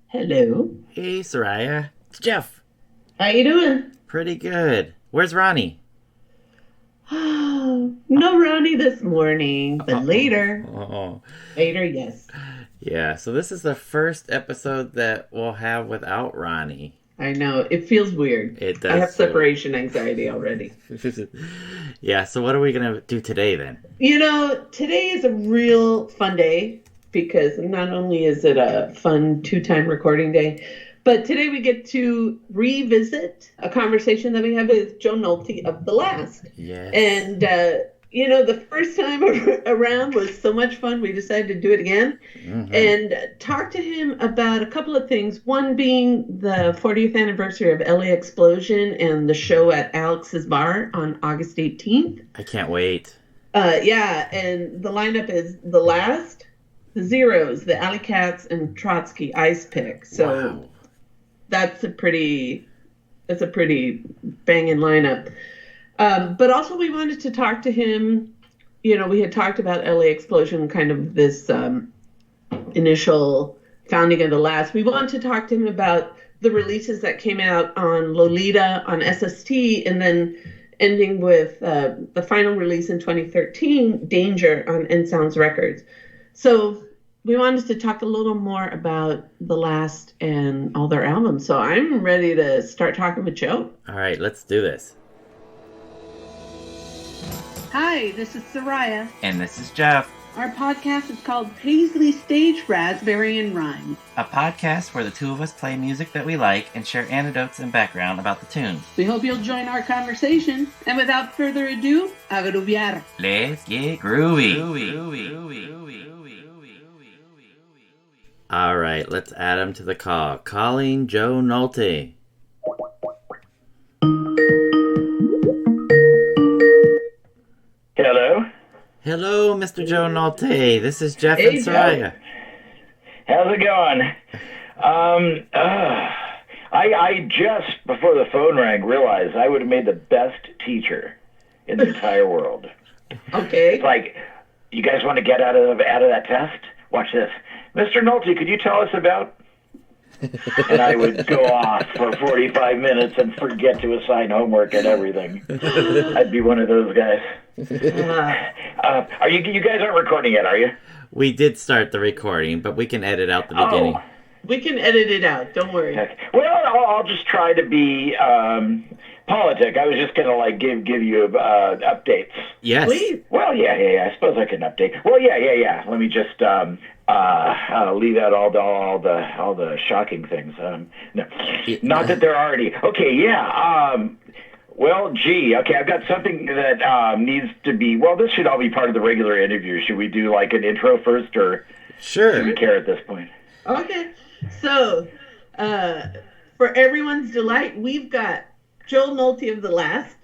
Hello. Hey, Soraya. It's Jeff. How you doing? Pretty good. Where's Ronnie? No Ronnie this morning, but later. Oh. Later, yes. Yeah, so this is the first episode that we'll have without Ronnie. I know. It feels weird. It does. I have separation anxiety already. Yeah, so what are we going to do today then? You know, today is a real fun day because not only is it a fun 2-time recording day, but today we get to revisit a conversation that we had with Joe Nolte of The Last. Yes. And, the first time around was so much fun, we decided to do it again and talk to him about a couple of things. One being the 40th anniversary of LA Explosion and the show at Alex's Bar on August 18th. I can't wait. Yeah, and the lineup is The Last, The Zeros, the Alley Cats, and Trotsky Ice Pick. So wow. That's a pretty banging lineup. But also we wanted to talk to him. You know, we had talked about LA Explosion, kind of this initial founding of The Last. We wanted to talk to him about the releases that came out on Lolita, on SST, and then ending with the final release in 2013, Danger, on End Sounds Records. So we wanted to talk a little more about The Last and all their albums. So I'm ready to start talking with Joe. All right, let's do this. Hi, this is Soraya. And this is Jeff. Our podcast is called Paisley Stage Raspberry and Rhyme. A podcast where the two of us play music that we like and share anecdotes and background about the tunes. We hope you'll join our conversation. And without further ado, a grooviar. Let's get groovy. All right, let's add him to the call. Calling Joe Nolte. Hello? Hello, Mr. Joe Nolte. This is Jeff Hey, and Soraya. How's it going? I just, before the phone rang, realized I would have made the best teacher in the entire world. Okay. It's like, you guys want to get out of that test? Watch this. Mr. Nolte, could you tell us about... And I would go off for 45 minutes and forget to assign homework and everything. I'd be one of those guys. Are you guys aren't recording yet, are you? We did start the recording, but we can edit out the beginning. Oh. We can edit it out. Don't worry. Well, I'll just try to be politic. I was just going to give you updates. Yes. Please. Well, yeah. I suppose I can update. Well, yeah. Let me just leave out all the shocking things. No, not that there are any. Okay, yeah. Well, gee. Okay, I've got something that needs to be. Well, this should all be part of the regular interview. Should we do like an intro first, or Sure. do we care at this point? Okay. So, for everyone's delight, we've got Joe Nolte of The Last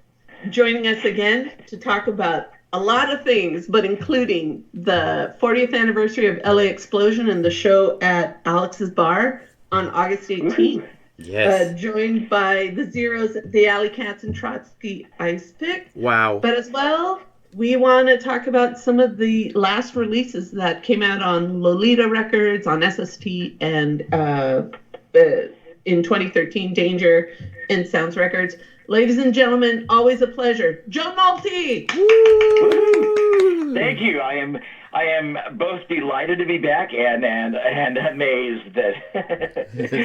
joining us again to talk about a lot of things, but including the 40th anniversary of LA Explosion and the show at Alex's Bar on August 18th. Yes. Joined by the Zeros, the Alley Cats, and Trotsky Ice Pick. Wow. But as well, we want to talk about some of the last releases that came out on Lolita Records, on SST, and in 2013, Danger, and Sounds Records. Ladies and gentlemen, always a pleasure. Joe Nolte! Woo! Thank you. I am both delighted to be back and amazed that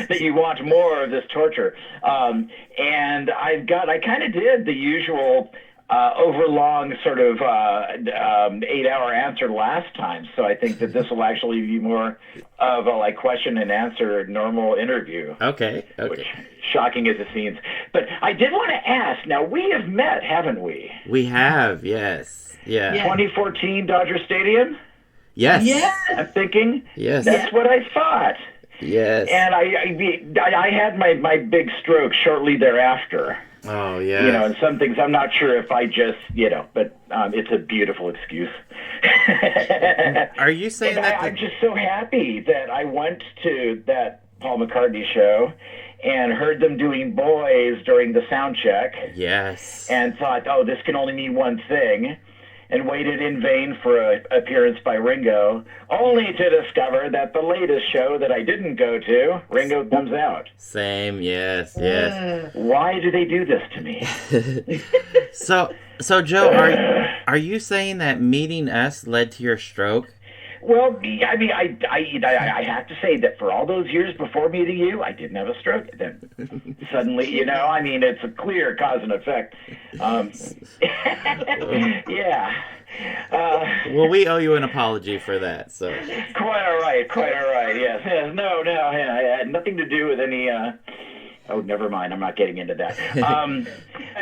that you want more of this torture. And I kind of did the usual overlong sort of 8-hour answer last time, so I think that this will actually be more of a question and answer normal interview. Okay. Which, shocking as it seems. But I did want to ask, now we have met, haven't we? We have, yes. Yeah. 2014 Dodger Stadium? Yes. Yes! I'm thinking. Yes. That's what I thought. Yes. And I had my big stroke shortly thereafter. Oh, yeah. And some things I'm not sure if I just, but it's a beautiful excuse. Are you saying that? I'm just so happy that I went to that Paul McCartney show and heard them doing Boys during the sound check. Yes. And thought, oh, this can only mean one thing. and waited in vain for an appearance by Ringo, only to discover that the latest show that I didn't go to, Ringo comes out. Same, yes, yes. Why do they do this to me? So Joe, are you saying that meeting us led to your stroke? Well, I mean, I have to say that for all those years before meeting you, I didn't have a stroke. Then suddenly, I mean, it's a clear cause and effect. Yeah. Well, we owe you an apology for that. So quite all right. Yes. No. I had nothing to do with any. Oh, never mind. I'm not getting into that.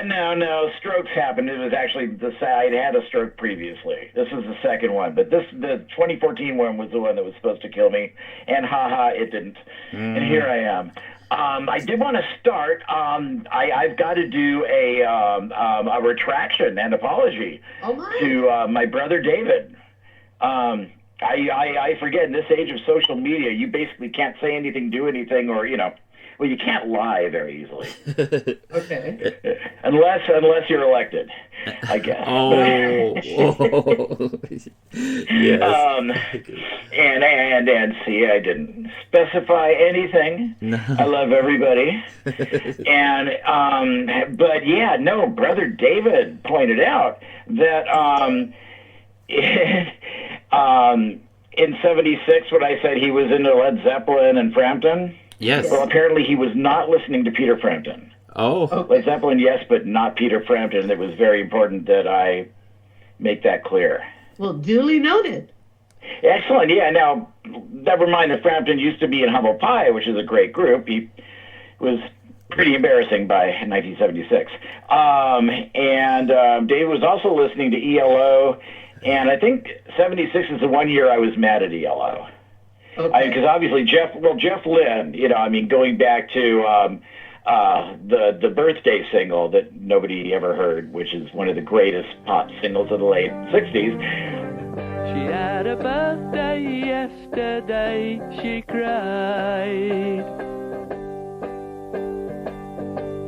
No. Strokes happened. It was actually I'd had a stroke previously. This was the second one, but the 2014 one was the one that was supposed to kill me, and it didn't. And here I am. I did want to start. I've got to do a retraction and apology to my brother David. I forget, in this age of social media, you basically can't say anything, do anything, or well, you can't lie very easily. Okay. Unless you're elected, I guess. Yes. And see, I didn't specify anything. No. I love everybody. And but yeah, no, Brother David pointed out that in '76, when I said he was into Led Zeppelin and Frampton. Yes. Well, apparently he was not listening to Peter Frampton. Oh. Led Zeppelin, yes, but not Peter Frampton. It was very important that I make that clear. Well, duly noted. Excellent. Yeah. Now, never mind that Frampton used to be in Humble Pie, which is a great group. He was pretty embarrassing by 1976. Dave was also listening to ELO, and I think '76 is the one year I was mad at ELO. Okay. Because obviously Jeff Lynne, going back to the birthday single that nobody ever heard, which is one of the greatest pop singles of the late '60s. She had a birthday yesterday, she cried.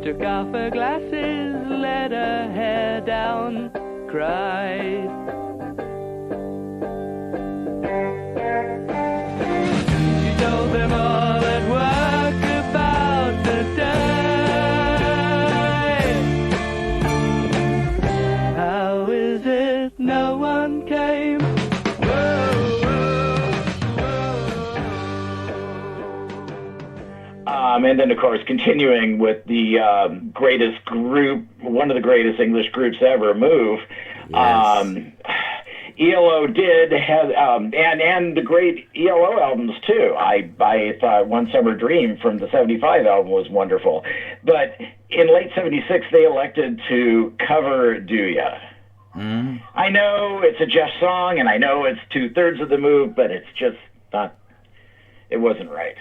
Took off her glasses, let her hair down, cried. Told them all at work about the day. How is it no one came? And then, of course, continuing with the greatest group, one of the greatest English groups ever, Move. Yes. ELO did have, and the great ELO albums too. I thought One Summer Dream from the '75 album was wonderful, but in late '76 they elected to cover Do Ya. Mm. I know it's a Jeff song, and I know it's 2/3 of the Move, but it's just not. It wasn't right.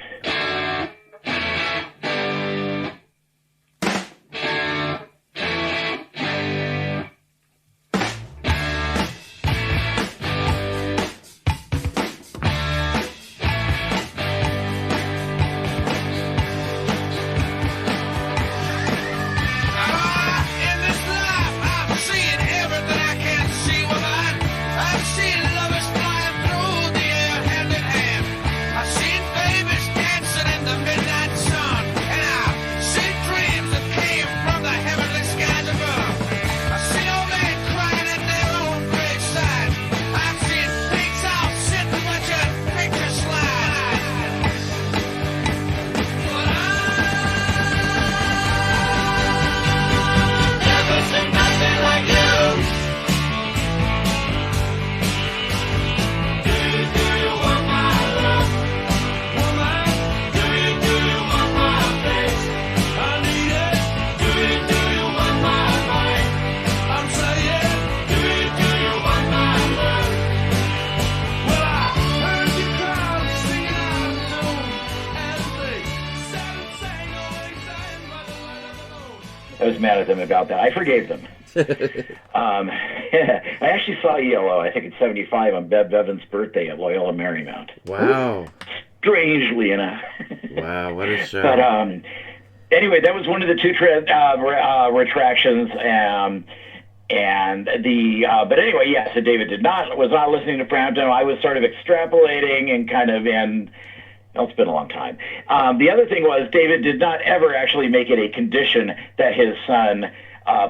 I was mad at them about that. I forgave them. I actually saw ELO, I think in '75 on Bev Bevan's birthday at Loyola Marymount. Wow. Strangely enough. Wow, what a show. But anyway, that was one of the two retractions. But anyway, yeah. So David was not listening to Frampton. I was sort of extrapolating and kind of it's been a long time. The other thing was David did not ever actually make it a condition that his son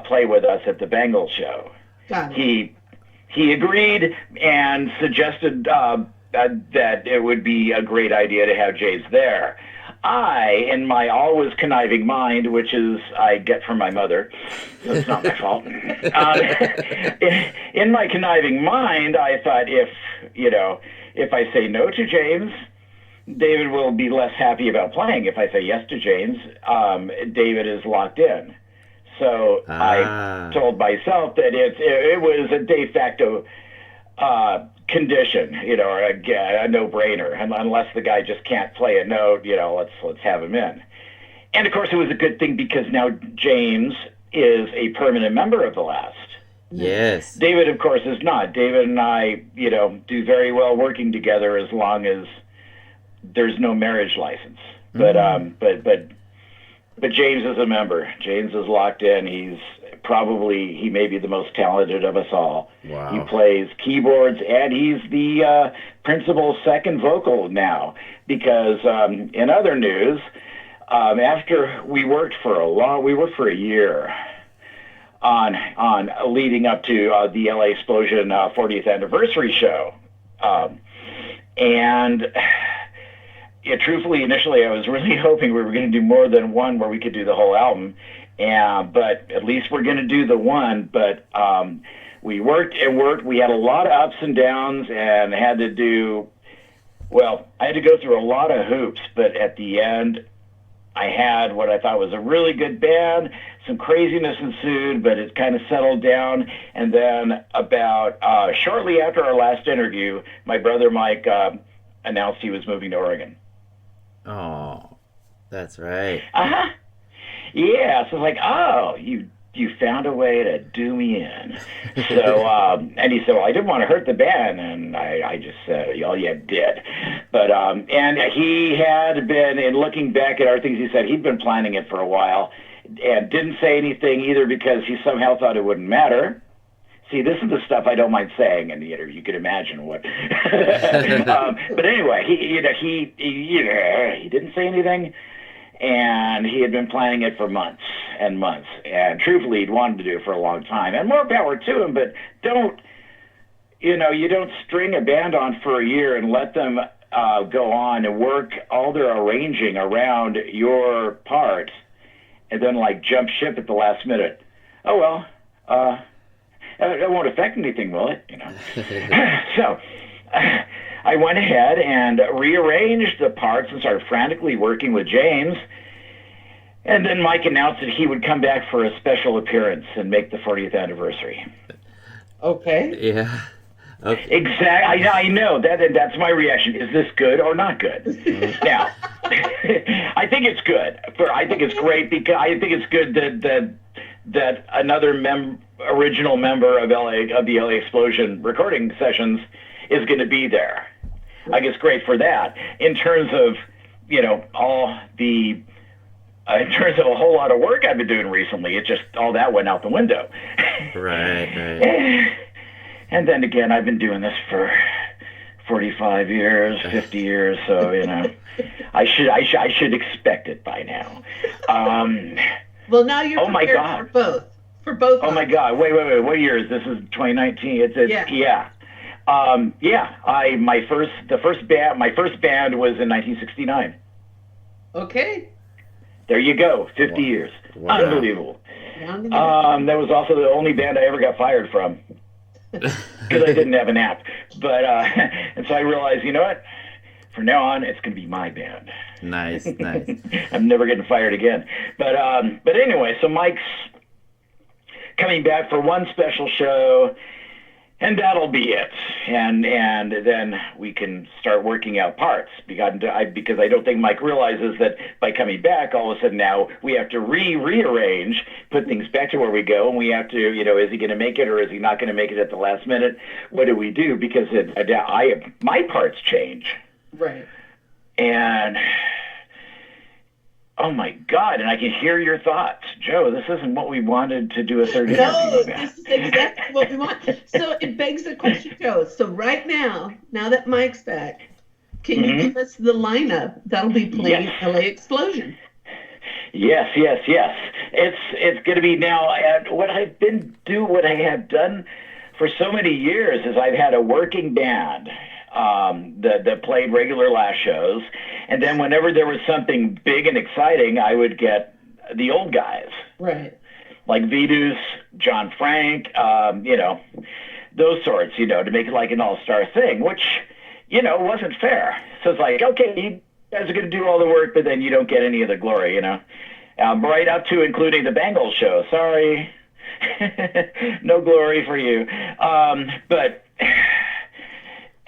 play with us at the Bengal show. Got it. He agreed and suggested that it would be a great idea to have Jays there. I, in my always conniving mind, which is I get from my mother, so it's not my fault. In my conniving mind, I thought if I say no to James, David will be less happy about playing. If I say yes to James, David is locked in. So I told myself that it was a de facto condition, or a no-brainer, unless the guy just can't play a note, let's have him in. And of course, it was a good thing because now James is a permanent member of the Last. Yes. David, of course, is not. David and I, do very well working together as long as there's no marriage license. But James is a member. James is locked in. He may be the most talented of us all. Wow. He plays keyboards, and he's the principal second vocal now. Because in other news, after we worked for a year on leading up to the LA Explosion 40th anniversary show, truthfully, initially, I was really hoping we were going to do more than one where we could do the whole album. But at least we're going to do the one. But we worked and worked. We had a lot of ups and downs and I had to go through a lot of hoops. But at the end, I had what I thought was a really good band. Some craziness ensued, but it kind of settled down. And then about shortly after our last interview, my brother Mike announced he was moving to Oregon. Oh, that's right. Uh-huh. Yeah, so it's like, oh, you found a way to do me in. So, and he said, well, I didn't want to hurt the band, and I just said, oh, yeah, did. But, and he had been, in looking back at our things, he said he'd been planning it for a while, and didn't say anything either because he somehow thought it wouldn't matter. See, this is the stuff I don't mind saying in the interview. You could imagine what. But anyway, he didn't say anything, and he had been planning it for months and months. And truthfully, he'd wanted to do it for a long time. And more power to him, but you don't string a band on for a year and let them go on and work all their arranging around your part, and then jump ship at the last minute. Oh well. It won't affect anything, will it? So I went ahead and rearranged the parts and started frantically working with James. And then Mike announced that he would come back for a special appearance and make the 40th anniversary. Okay. Yeah. Okay. Exactly. I know that's my reaction. Is this good or not good? Now, I think it's good. I think it's great because I think it's good that another original member of the LA Explosion recording sessions is going to be there. I guess great for that. In terms of in terms of a whole lot of work I've been doing recently, it just all that went out the window. Right. And then again, I've been doing this for 45 years, 50 years, so I should expect it by now. Well, now you're prepared for both. For both. Oh my God! Wait! What year is this? Is 2019? It's yeah. My first band was in 1969. Okay. There you go. 50 years. Wow. Unbelievable. That was also the only band I ever got fired from because I didn't have an app. But and so I realized, you know what? From now on, it's going to be my band. Nice. I'm never getting fired again. But anyway, so Mike's coming back for one special show, and that'll be it. And then we can start working out parts because I don't think Mike realizes that by coming back, all of a sudden now we have to rearrange, put things back to where we go, and we have to, is he going to make it or is he not going to make it at the last minute? What do we do? Because my parts change. Right. And oh my God, and I can hear your thoughts. Joe, this isn't what we wanted to do a third interview No, about. this is exactly what we want. So it begs the question, Joe. So right now that Mike's back, can you give us the lineup that'll be playing Yes. LA Explosion? Yes. It's going to be now. What I have done for so many years is I've had a working band that played regular last shows, and then whenever there was something big and exciting, I would get the old guys, Right. like Vidus, John Frank, those sorts, to make it like an all-star thing, which, wasn't fair. So it's like, okay, you guys are going to do all the work, but then you don't get any of the glory, right up to including the Bangles show. Sorry. No glory for you.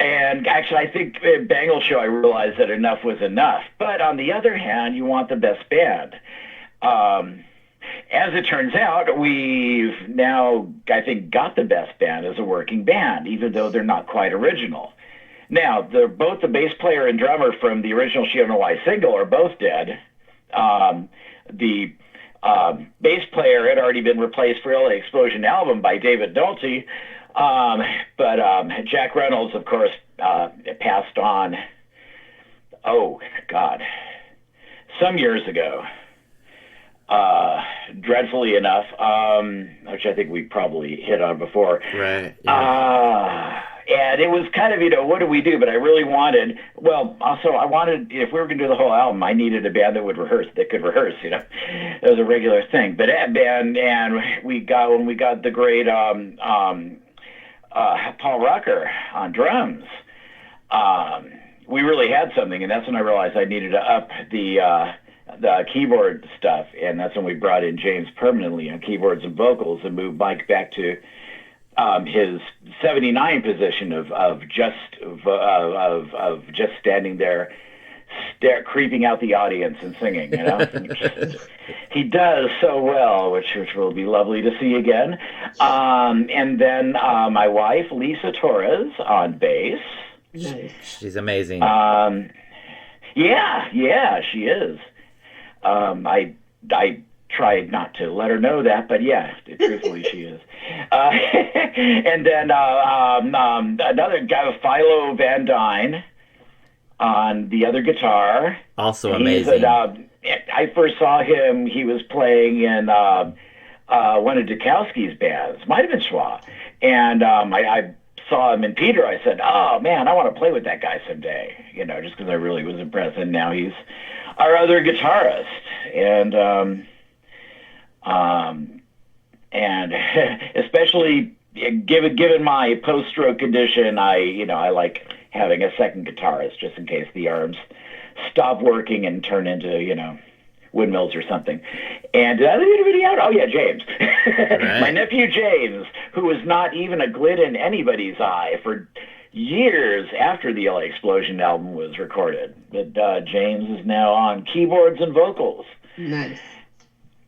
And actually, I think Bangles show, I realized that enough was enough. But on the other hand, you want the best band. As it turns out, we've now, I think, got the best band as a working band, even though they're not quite original. Now, both the bass player and drummer from the original She Don't Know Why single are both dead. The bass player had already been replaced for LA Explosion album by David Nolte, but Jack Reynolds, of course, passed on, some years ago. Dreadfully enough, which I think we probably hit on before. Right. Yeah. And it was kind of, what do we do? But I really wanted, if we were going to do the whole album, I needed a band that could rehearse, It was a regular thing. But when we got the great Paul Rucker on drums, we really had something, and that's when I realized I needed to up the keyboard stuff, and that's when we brought in James permanently on keyboards and vocals and moved Mike back to his 79 position of just standing there, creeping out the audience and singing. He does so well, which will be lovely to see again. And then my wife Lisa Torres on bass. Nice. She's amazing. Yeah, she is. I tried not to let her know that, but yeah, truthfully she is. And then another guy, Philo Van Dyne, on the other guitar. Also amazing. I first saw him, he was playing in one of Dukowski's bands, might have been Schwa, and I saw him in Peter. I said, oh man, I want to play with that guy someday, just because I really was impressed. And now he's our other guitarist, and especially given my post-stroke condition, I like having a second guitarist just in case the arms stop working and turn into windmills or something. And did I leave anybody out? Oh yeah, James, Right. My nephew James, who was not even a glint in anybody's eye for years after the LA Explosion album was recorded. But James is now on keyboards and vocals. Nice.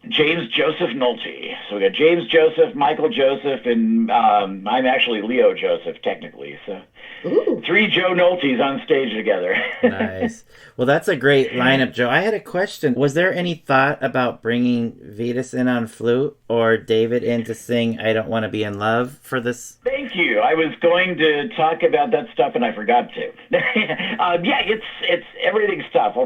James Joseph Nolte. So we got James Joseph, Michael Joseph, and I'm actually Leo Joseph, technically. So Ooh. 3 Joe Noltes on stage together. Nice. Well, that's a great lineup, Joe. I had a question. Was there any thought about bringing Vidus in on flute or David in to sing I Don't Want to Be in Love for this? Thank you. I was going to talk about that stuff and I forgot to. Yeah, it's everything's tough.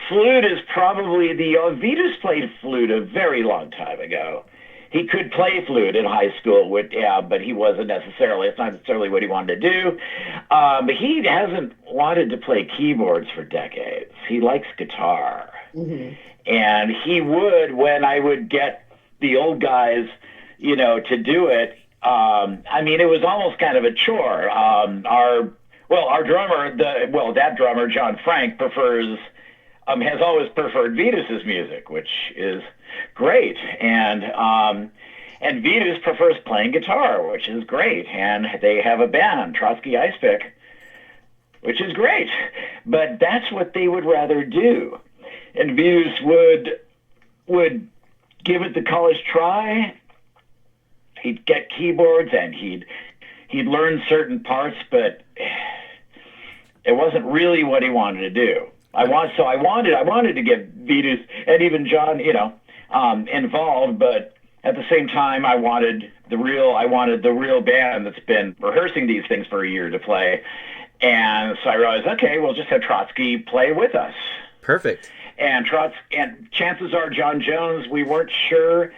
Flute is probably Vidus played flute a very long time ago. He could play flute in high school, but he wasn't necessarily. It's not necessarily what he wanted to do. But he hasn't wanted to play keyboards for decades. He likes guitar, and he would when I would get the old guys, to do it. It was almost kind of a chore. Our drummer, that drummer John Frank has always preferred Vidus's music, which is great, and Vidus prefers playing guitar, which is great, and they have a band, Trotsky Icepick, which is great, but that's what they would rather do, and Vidus would give it the college try. He'd get keyboards and he'd learn certain parts, but it wasn't really what he wanted to do. I wanted to get Vetus and even John, involved, but at the same time, I wanted the real band that's been rehearsing these things for a year to play. And so I realized, okay, we'll just have Trotsky play with us. Perfect. And chances are John Jones, we weren't sure,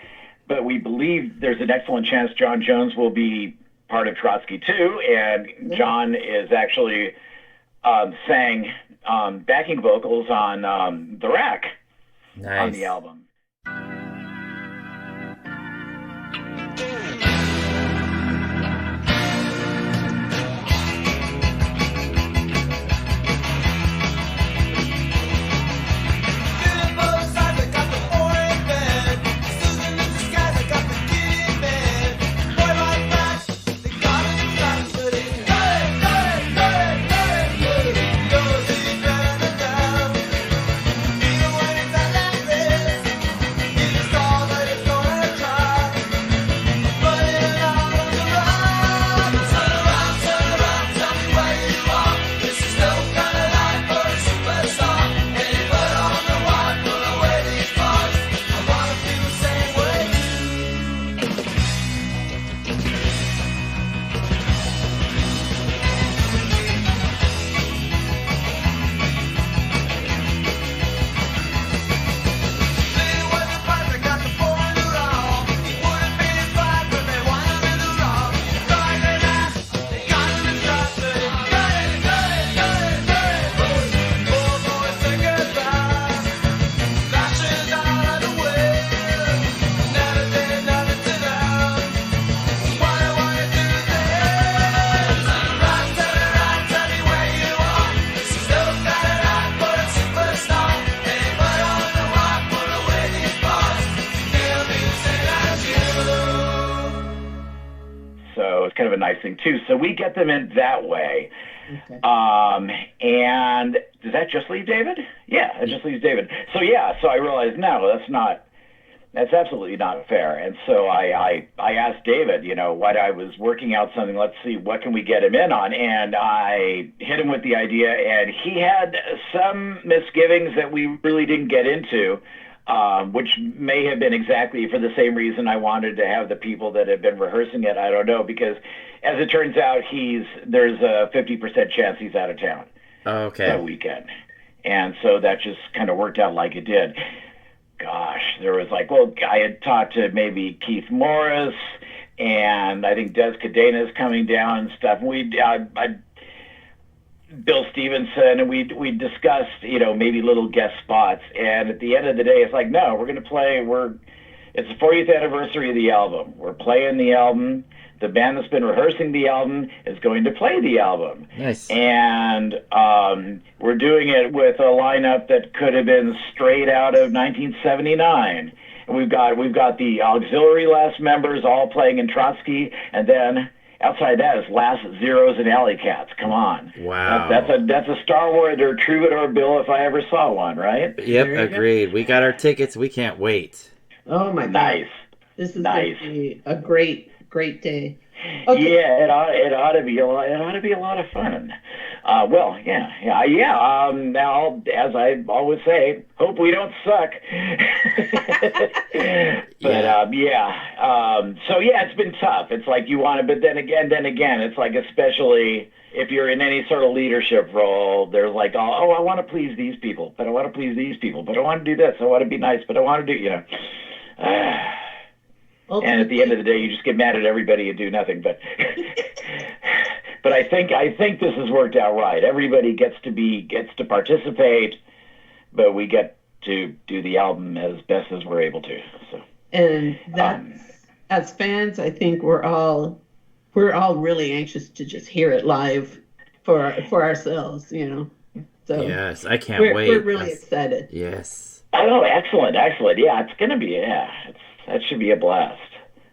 but we believe there's an excellent chance John Jones will be part of Trotsky too. And John is actually sang backing vocals on The Rack on the album. Kind of a nice thing too. So we get them in that way. Okay. And does that just leave David? Yeah, it just leaves David. So so I realized, no, that's absolutely not fair. And so I asked David, what I was working out something, let's see, what can we get him in on? And I hit him with the idea, and he had some misgivings that we really didn't get into. Which may have been exactly for the same reason I wanted to have the people that have been rehearsing it. I don't know, because as it turns out, there's a 50% chance he's out of town that weekend. And so that just kind of worked out like it did. Gosh, there was I had talked to maybe Keith Morris, and I think Des Cadena is coming down and stuff. Bill Stevenson, and we discussed, maybe little guest spots. And at the end of the day, it's like, no, we're going to play. It's the 40th anniversary of the album. We're playing the album. The band that's been rehearsing the album is going to play the album. Nice. And we're doing it with a lineup that could have been straight out of 1979. And we've got the auxiliary last members all playing in Trotsky, and then outside that is Last Zeros and Alley Cats. Come on. Wow. That's a Star Wars or troubadour bill if I ever saw one, right? Yep, agreed. We got our tickets. We can't wait. Oh my God. Nice. This is going to be a great day. Okay. Yeah, it ought to be a lot of fun. Now, as I always say, hope we don't suck. It's been tough. It's like you want to, but then again, it's like, especially if you're in any sort of leadership role, there's like, I want to please these people, but I want to please these people, but I want to do this, I want to be nice, but I want to do, and at the end of the day, you just get mad at everybody and do nothing. But but I think this has worked out right. Everybody gets to participate, but we get to do the album as best as we're able to. So, and that's as fans, I think we're all really anxious to just hear it live for ourselves. So yes, I can't wait. We're really excited. Yes. Oh, excellent. Yeah, it's gonna be that should be a blast.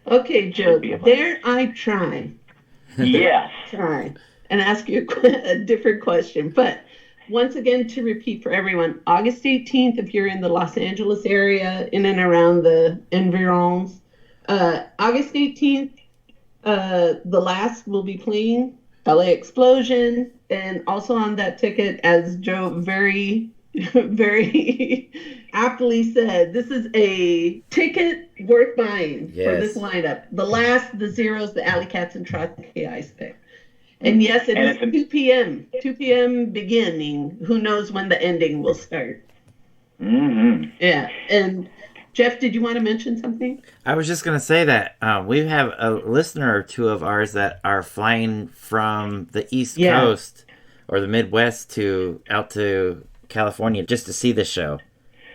Okay, Joe, dare I try? Yes. Try and ask you a different question. But once again, to repeat for everyone, August 18th, if you're in the Los Angeles area, in and around the environs, August 18th, The Last will be playing, LA Explosion, and also on that ticket, as Joe very very aptly said. This is a ticket worth buying for this lineup. The Zeros, the Alley Cats, and Trotsky Ice Pick. And yes, it is 2 p.m. 2 p.m. beginning. Who knows when the ending will start? Mm-hmm. Yeah. And Jeff, did you want to mention something? I was just going to say that we have a listener or two of ours that are flying from the East Coast or the Midwest out to California just to see the show.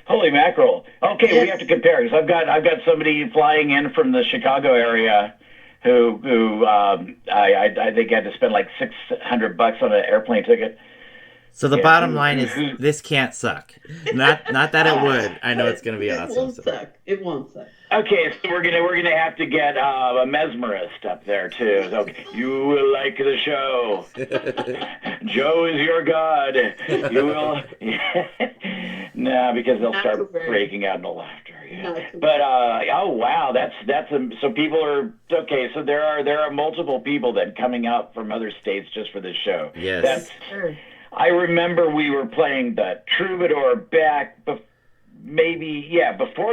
Holy mackerel! Okay, we have to compare because I've got somebody flying in from the Chicago area who I think had to spend like $600 on an airplane ticket. So the bottom line is this can't suck. Not that it would. I know it's going to be awesome. It won't suck. It won't suck. Okay, so we're gonna have to get a mesmerist up there too. So, you will like the show. Joe is your god. You will. No, because they'll start breaking out into laughter. Yeah. But oh wow, so people are okay. So there are multiple people that coming out from other states just for this show. Yes. I remember we were playing the Troubadour back before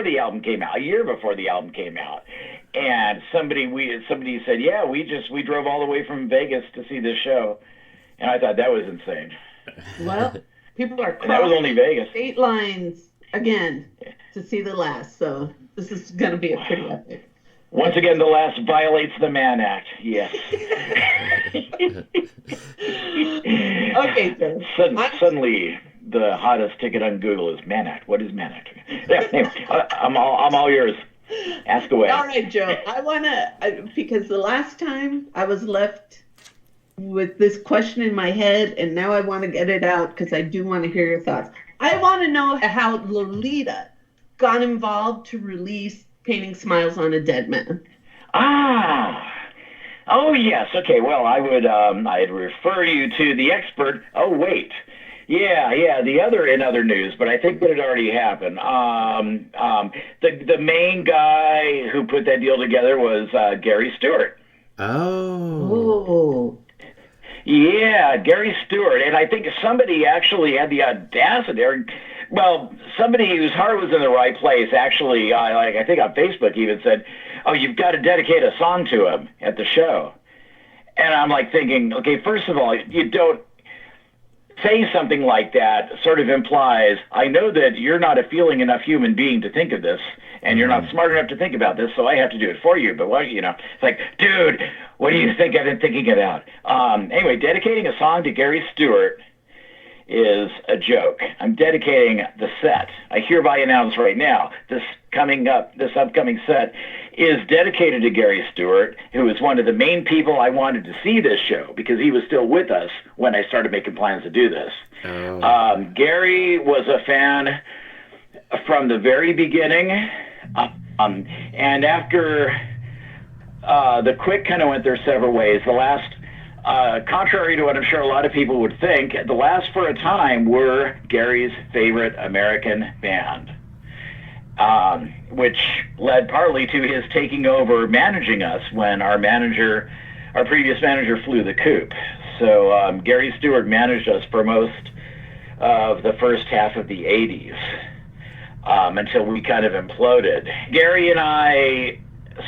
the album came out, a year before the album came out, and somebody said, we drove all the way from Vegas to see this show, and I thought that was insane. Well, people are and that was only Vegas. State lines again to see the last, so this is going to be a pretty epic. Once again, the last violates the Mann Act. Yes. Okay, Joe. Suddenly, the hottest ticket on Google is Mann Act. What is Mann Act? Yeah, anyway, I'm all yours. Ask away. All right, Joe. I want to, because the last time I was left with this question in my head, and now I want to get it out because I do want to hear your thoughts. I want to know how Lolita got involved to release Painting Smiles on a Dead Man. Oh yes. Okay. Well, I'd refer you to the expert. Oh wait. Yeah. The other news, but I think that it already happened. The main guy who put that deal together was Gary Stewart. Oh. Yeah, Gary Stewart, and I think somebody actually had the audacity, somebody whose heart was in the right place actually, I think on Facebook even said, "Oh, you've got to dedicate a song to him at the show." And I'm like thinking, okay, first of all, you don't say something like that. Sort of implies, I know that you're not a feeling enough human being to think of this, and you're not smart enough to think about this, so I have to do it for you. But it's like, dude, what do you think I've been thinking about? Anyway, dedicating a song to Gary Stewart is a joke. I'm dedicating the set. I hereby announce right now, this upcoming set is dedicated to Gary Stewart, who is one of the main people I wanted to see this show because he was still with us when I started making plans to do this. Gary was a fan from the very beginning, and after the Quick kind of went their several ways. The last, contrary to what I'm sure a lot of people would think, the Last for a Time were Gary's favorite American band, which led partly to his taking over managing us when our previous manager flew the coop. So Gary Stewart managed us for most of the first half of the 80s until we kind of imploded. Gary and I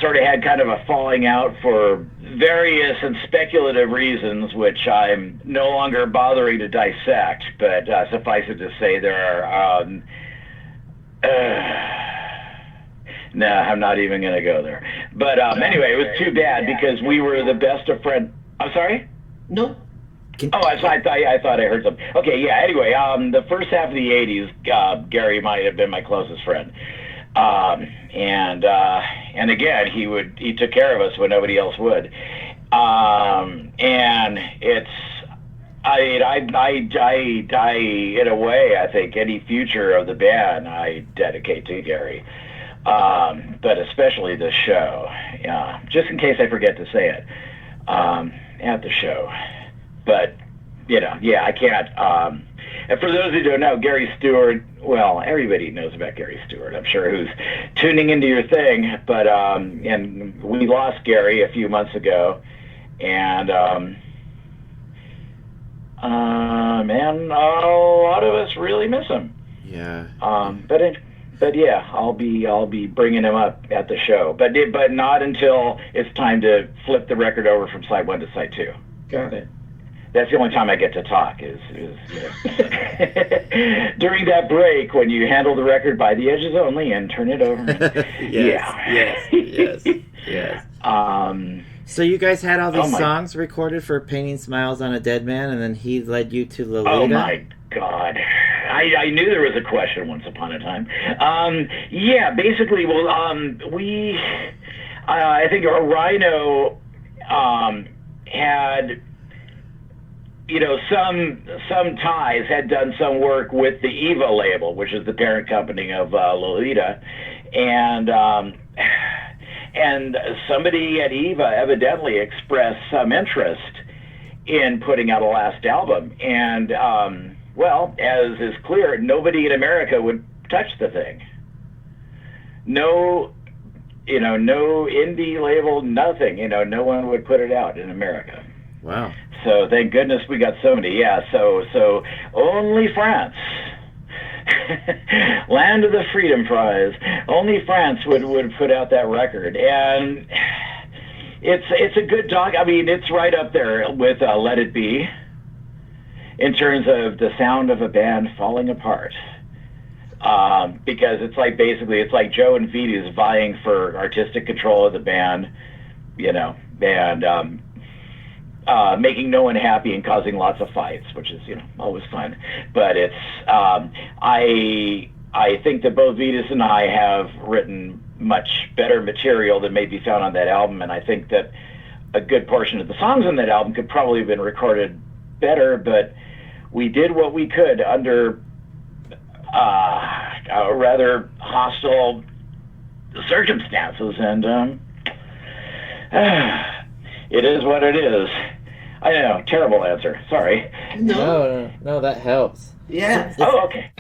sort of had kind of a falling out for various and speculative reasons, which I'm no longer bothering to dissect, but suffice it to say there are... no, I'm not even going to go there. But anyway, it was too bad because we were the best of friends. I'm sorry? No. I thought I heard something. Okay, yeah, anyway, the first half of the 80s, Gary might have been my closest friend. And again, he took care of us when nobody else would. And it's, I in a way, I think any future of the band I dedicate to Gary. But especially this show, just in case I forget to say it, at the show. But, I can't, and for those who don't know, Gary Stewart, well, everybody knows about Gary Stewart, I'm sure, who's tuning into your thing, but, and we lost Gary a few months ago, and, And a lot of us really miss him. Yeah. But yeah, I'll be bringing him up at the show, but not until it's time to flip the record over from side 1 to side 2. Got it. That's the only time I get to talk is during that break when you handle the record by the edges only and turn it over. Yes. So you guys had all these songs recorded for Painting Smiles on a Dead Man, and then he led you to Lolita? Oh my God. I knew there was a question once upon a time. Basically, I think our Rhino had, some ties, had done some work with the Eva label, which is the parent company of Lolita, and somebody at Eva evidently expressed some interest in putting out a last album, and well, as is clear, nobody in America would touch the thing. No indie label, nothing. No one would put it out in America. Wow. So thank goodness we got Sony. Yeah. So only France, land of the Freedom Prize. Only France would put out that record, and it's a good dog. I mean, it's right up there with Let It Be. In terms of the sound of a band falling apart, because it's like Joe and Vidi's vying for artistic control of the band, and making no one happy and causing lots of fights, which is always fun. But it's I think that both Vitas and I have written much better material than may be found on that album, and I think that a good portion of the songs on that album could probably have been recorded better, but we did what we could under rather hostile circumstances, and it is what it is. I know, terrible answer. Sorry. No, that helps. Yeah. Oh, okay.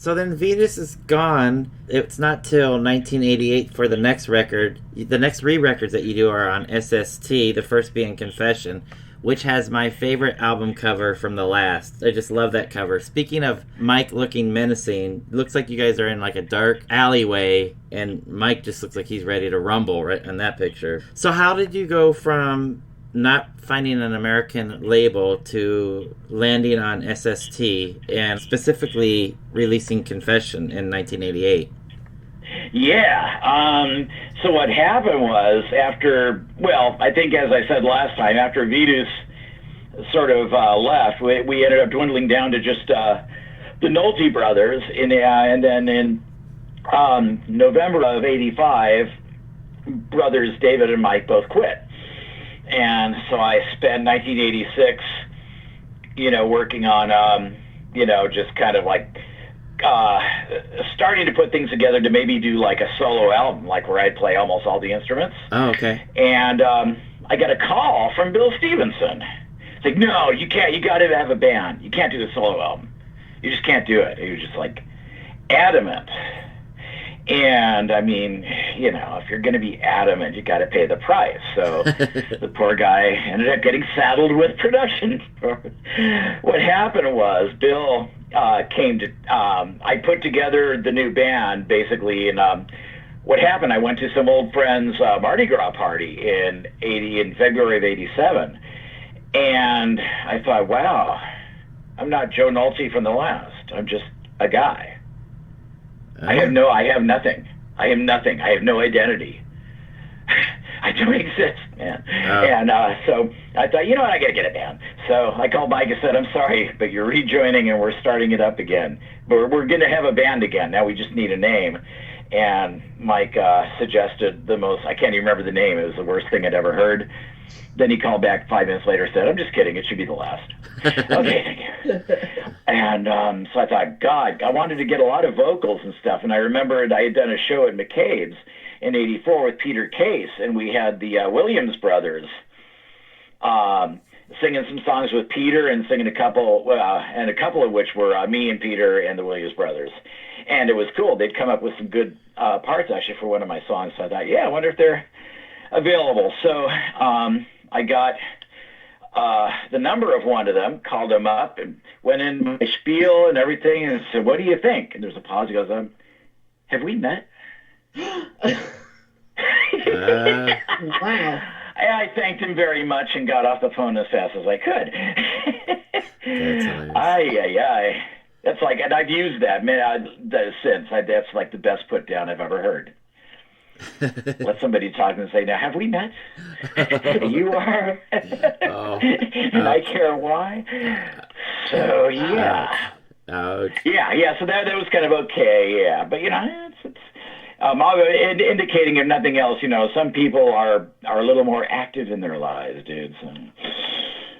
So then Venus is gone. It's not till 1988 for the next record. The next 3 records that you do are on SST, the first being Confession, which has my favorite album cover from the last. I just love that cover. Speaking of Mike looking menacing, looks like you guys are in like a dark alleyway, and Mike just looks like he's ready to rumble right in that picture. So how did you go from not finding an American label to landing on SST and specifically releasing Confession in 1988? Yeah. So what happened was after, well, I think as I said last time, after Venus sort of left, we ended up dwindling down to just the Nolte brothers. And then in November of '85, brothers David and Mike both quit. And so I spent 1986, working on, just kind of like starting to put things together to maybe do like a solo album, like where I'd play almost all the instruments. Oh, okay. And I got a call from Bill Stevenson. It's like, no, you can't. You got to have a band. You can't do the solo album. You just can't do it. He was just like adamant. And I mean, if you're going to be adamant, you got to pay the price. So the poor guy ended up getting saddled with production. What happened was Bill came to, I put together the new band basically. And what happened, I went to some old friends' Mardi Gras party in February of '87. And I thought, wow, I'm not Joe Nolte from the last. I'm just a guy. I have nothing. I am nothing. I have no identity. I don't exist, man. And so I thought, you know what, I got to get a band. So I called Mike and said, I'm sorry, but you're rejoining and we're starting it up again. We're going to have a band again. Now we just need a name. And Mike suggested I can't even remember the name. It was the worst thing I'd ever heard. Then he called back 5 minutes later and said, I'm just kidding. It should be the last. Okay, thank you. And so I thought, God, I wanted to get a lot of vocals and stuff. And I remembered I had done a show at McCabe's in '84 with Peter Case, and we had the Williams brothers singing some songs with Peter and singing a couple of which were me and Peter and the Williams brothers. And it was cool. They'd come up with some good parts, actually, for one of my songs. So I thought, yeah, I wonder if they're available. So I got the number of one of them, called him up, and went in my spiel and everything, and said, what do you think? And there's a pause. He goes, have we met? Wow. I thanked him very much and got off the phone as fast as I could. That's hilarious. That's like, and I've used that since. That's like the best put down I've ever heard. Let somebody talk and say, now, have we met? You are. And I care why. So, yeah. Ouch. Yeah, so that was kind of okay, yeah. But, it's indicating, if nothing else, some people are a little more active in their lives, dude. So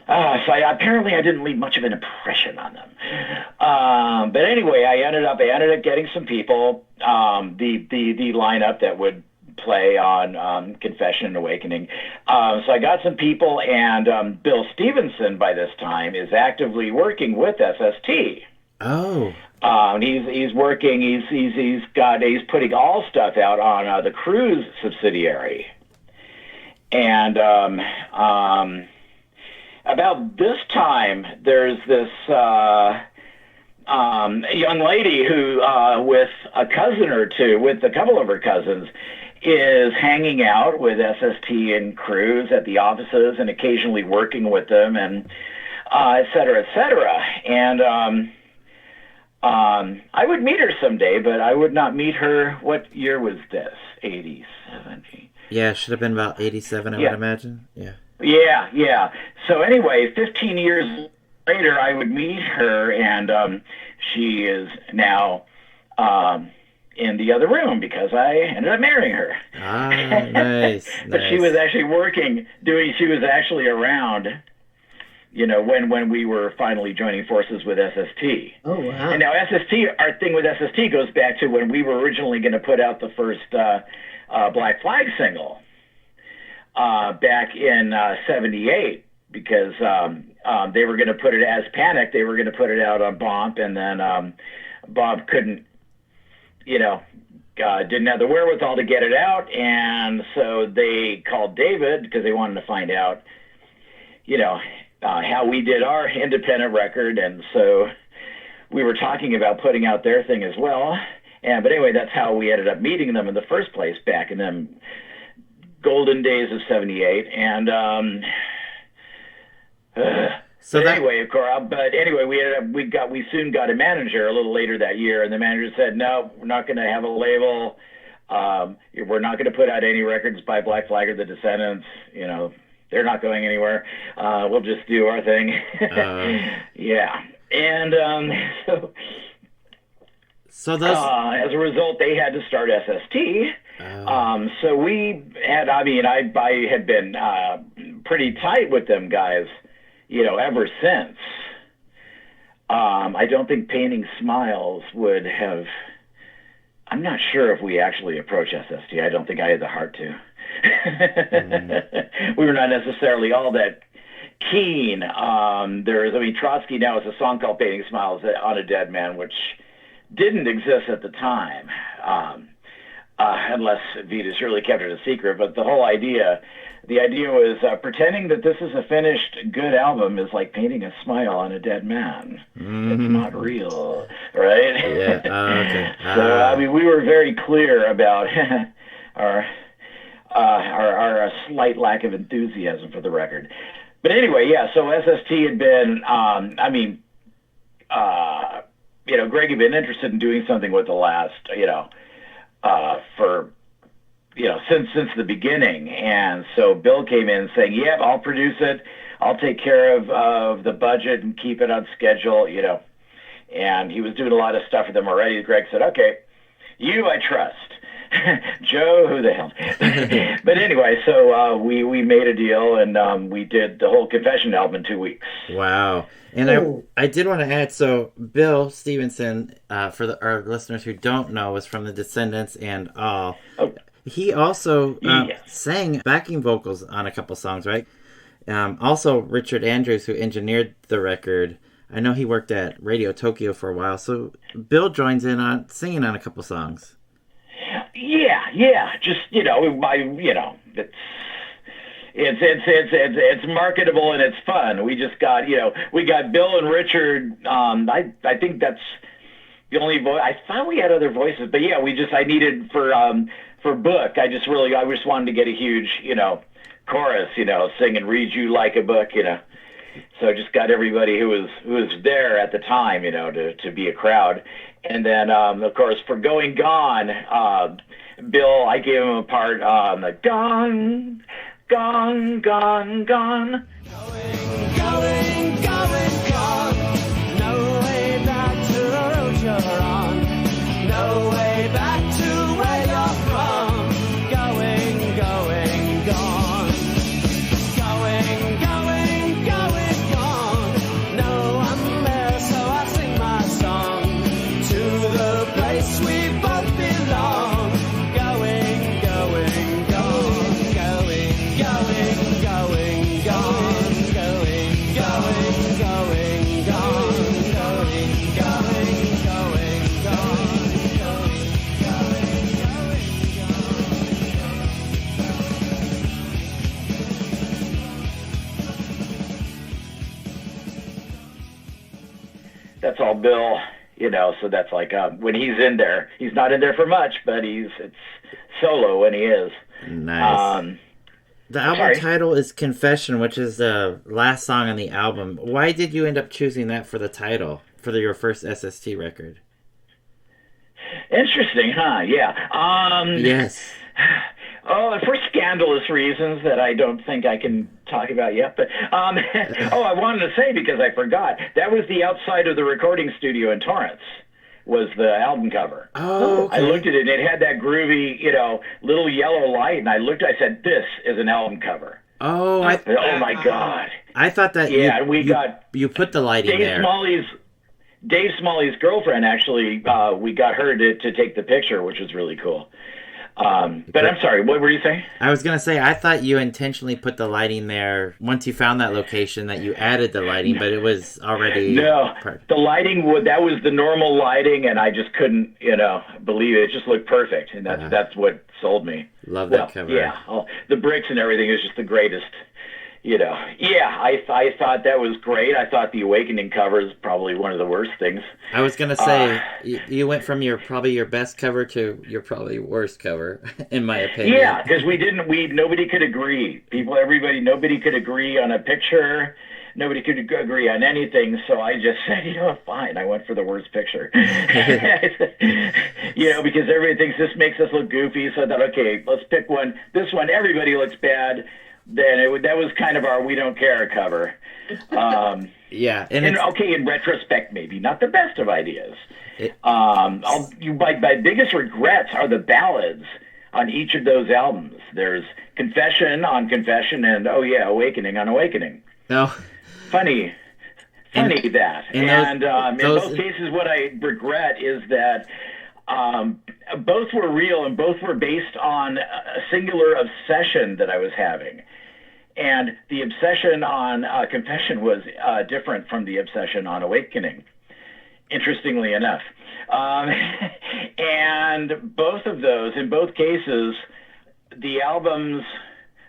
apparently I didn't leave much of an impression on them. But anyway, I ended up getting some people, the lineup that would play on Confession and Awakening. So I got some people, and Bill Stevenson by this time is actively working with SST. Oh. He's working. He's putting all stuff out on the Cruise subsidiary, and about this time, there's this young lady who, with a cousin or two, with a couple of her cousins, is hanging out with SST and Cruise at the offices and occasionally working with them, and et cetera, et cetera. And I would meet her someday, but I would not meet her. What year was this? 87? Yeah, it should have been about 87, I would imagine. Yeah. Yeah. So anyway, 15 years later, I would meet her, and she is now in the other room because I ended up marrying her. Ah, nice. But she was actually she was actually around, when we were finally joining forces with SST. Oh, wow. And now our thing with SST goes back to when we were originally going to put out the first Black Flag single back in '78, because they were going to put it as Panic. They were going to put it out on Bomp, and then Bob couldn't, didn't have the wherewithal to get it out, and so they called David because they wanted to find out, how we did our independent record, and so we were talking about putting out their thing as well. But anyway, that's how we ended up meeting them in the first place back in them golden days of '78, and anyway, of course. But anyway, we soon got a manager a little later that year, and the manager said, "No, we're not going to have a label. We're not going to put out any records by Black Flag or the Descendants. They're not going anywhere. We'll just do our thing." Yeah, and so those... as a result, they had to start SST. So we had. I had been pretty tight with them guys, ever since. I don't think Painting Smiles would have. I'm not sure if we actually approached SST. I don't think I had the heart to. We were not necessarily all that keen. Trotsky now has a song called Painting Smiles on a Dead Man, which didn't exist at the time, unless Vitas really kept it a secret. But the idea was pretending that this is a finished good album is like painting a smile on a dead man. It's not real, right? Yeah. Okay. So we were very clear about our slight lack of enthusiasm for the record. But anyway, yeah. So SST had been, Greg had been interested in doing something with the last, since the beginning. And so Bill came in saying, "Yep, I'll produce it. I'll take care of the budget and keep it on schedule," And he was doing a lot of stuff for them already. Greg said, "Okay, you I trust." Joe, who the hell? But anyway, so we made a deal, and we did the whole Confession album in 2 weeks. Wow. And I did want to add, so Bill Stevenson, for our listeners who don't know, was from the Descendants and all. Oh. He also sang backing vocals on a couple songs, right? Also, Richard Andrews, who engineered the record, I know he worked at Radio Tokyo for a while, so Bill joins in on singing on a couple songs. Yeah. Just it's marketable and it's fun. We just got we got Bill and Richard. I think that's the only voice. I thought we had other voices, but yeah, I needed for book. I just wanted to get a huge chorus, sing and read you like a book, So I just got everybody who was there at the time, to be a crowd. And then, of course, for Going Gone, Bill, I gave him a part on the Gone, Gone, Gone, Gone. Going, gone. No way back to the road you're on. No way back to where you're from. Going, gone. Going, gone. No, I'm there, so I sing my song to the place we both belong. Going, gone. Going, gone. That's all Bill, so that's like when he's in there. He's not in there for much, but it's solo when he is. Nice. The album title is Confession, which is the last song on the album. Why did you end up choosing that for the title, for your first SST record? Interesting, huh? Yeah. Yes. For scandalous reasons that I don't think I can talk about yet. But I wanted to say, because I forgot, that was the outside of the recording studio in Torrance, was the album cover. Oh, okay. I looked at it, and it had that groovy, little yellow light, and I said, this is an album cover. Oh, oh my God. I thought that you put the lighting there. Dave Smalley's girlfriend, actually, we got her to take the picture, which was really cool. But I'm sorry, what were you saying? I was going to say, I thought you intentionally put the lighting there once you found that location, that you added the lighting, but it was already... No, the lighting, that was the normal lighting, and I just couldn't, believe it. It just looked perfect, and that's what sold me. Love that cover. Yeah, the bricks and everything is just the greatest. Yeah, I thought that was great. I thought the Awakening cover is probably one of the worst things. I was gonna say you went from probably your best cover to your probably worst cover, in my opinion. Yeah, because nobody could agree. Nobody could agree on a picture. Nobody could agree on anything. So I just said, fine. I went for the worst picture. Because everybody thinks this makes us look goofy. So I thought, okay, let's pick one. This one, everybody looks bad. Then that was kind of our "we don't care" cover. Yeah, and okay, in retrospect, maybe not the best of ideas. My biggest regrets are the ballads on each of those albums. There's "Confession" on "Confession" and "Awakening" on "Awakening." No, funny that. In both cases, what I regret is that. Both were real and both were based on a singular obsession that I was having. And the obsession on Confession was different from the obsession on Awakening, interestingly enough. And both of those, in both cases, the albums,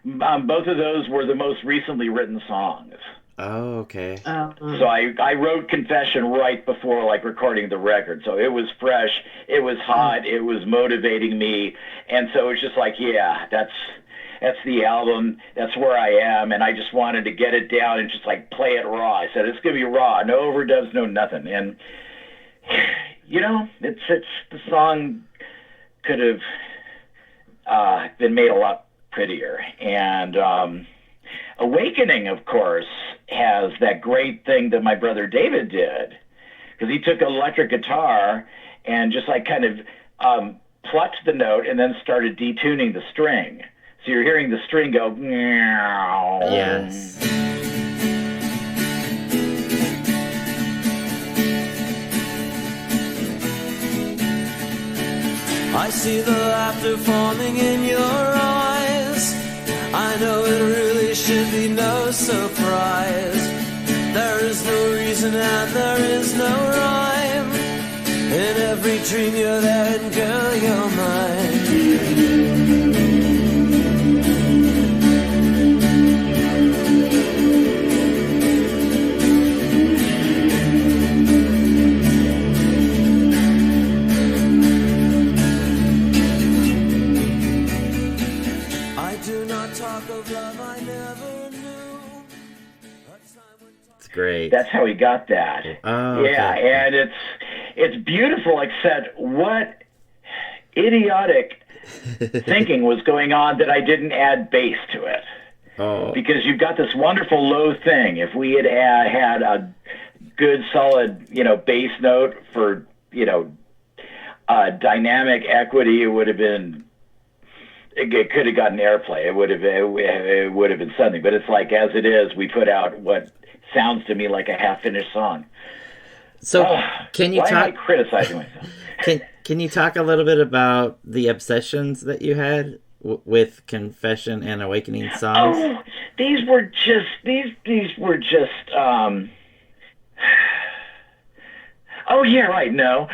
both of those were the most recently written songs. Oh, okay. So I wrote Confession right before recording the record. So it was fresh, it was hot, it was motivating me. And so it's just that's the album, that's where I am. And I just wanted to get it down and just play it raw. I said, it's going to be raw, no overdubs, no nothing. And, it's the song could have been made a lot prettier. And, Awakening, of course, has that great thing that my brother David did, because he took electric guitar and just kind of plucked the note and then started detuning the string. So you're hearing the string go, meow. Yes. I see the laughter forming in your eyes. I know it really should be no surprise. There is no reason and there is no rhyme. In every dream you're there and girl, you're mine. Great. That's how he got that. Oh, yeah, okay. And it's beautiful, except what idiotic thinking was going on that I didn't add bass to it. Oh. Because you've got this wonderful low thing. If we had had a good, solid, bass note for, dynamic equity, it would have been. It could have gotten airplay. It would have been something. But it's as it is, we put out what sounds to me like a half-finished song. So can you why talk? Am I criticizing myself? Can you talk a little bit about the obsessions that you had with Confession and Awakening songs? Oh, these were just. Oh yeah, right. No.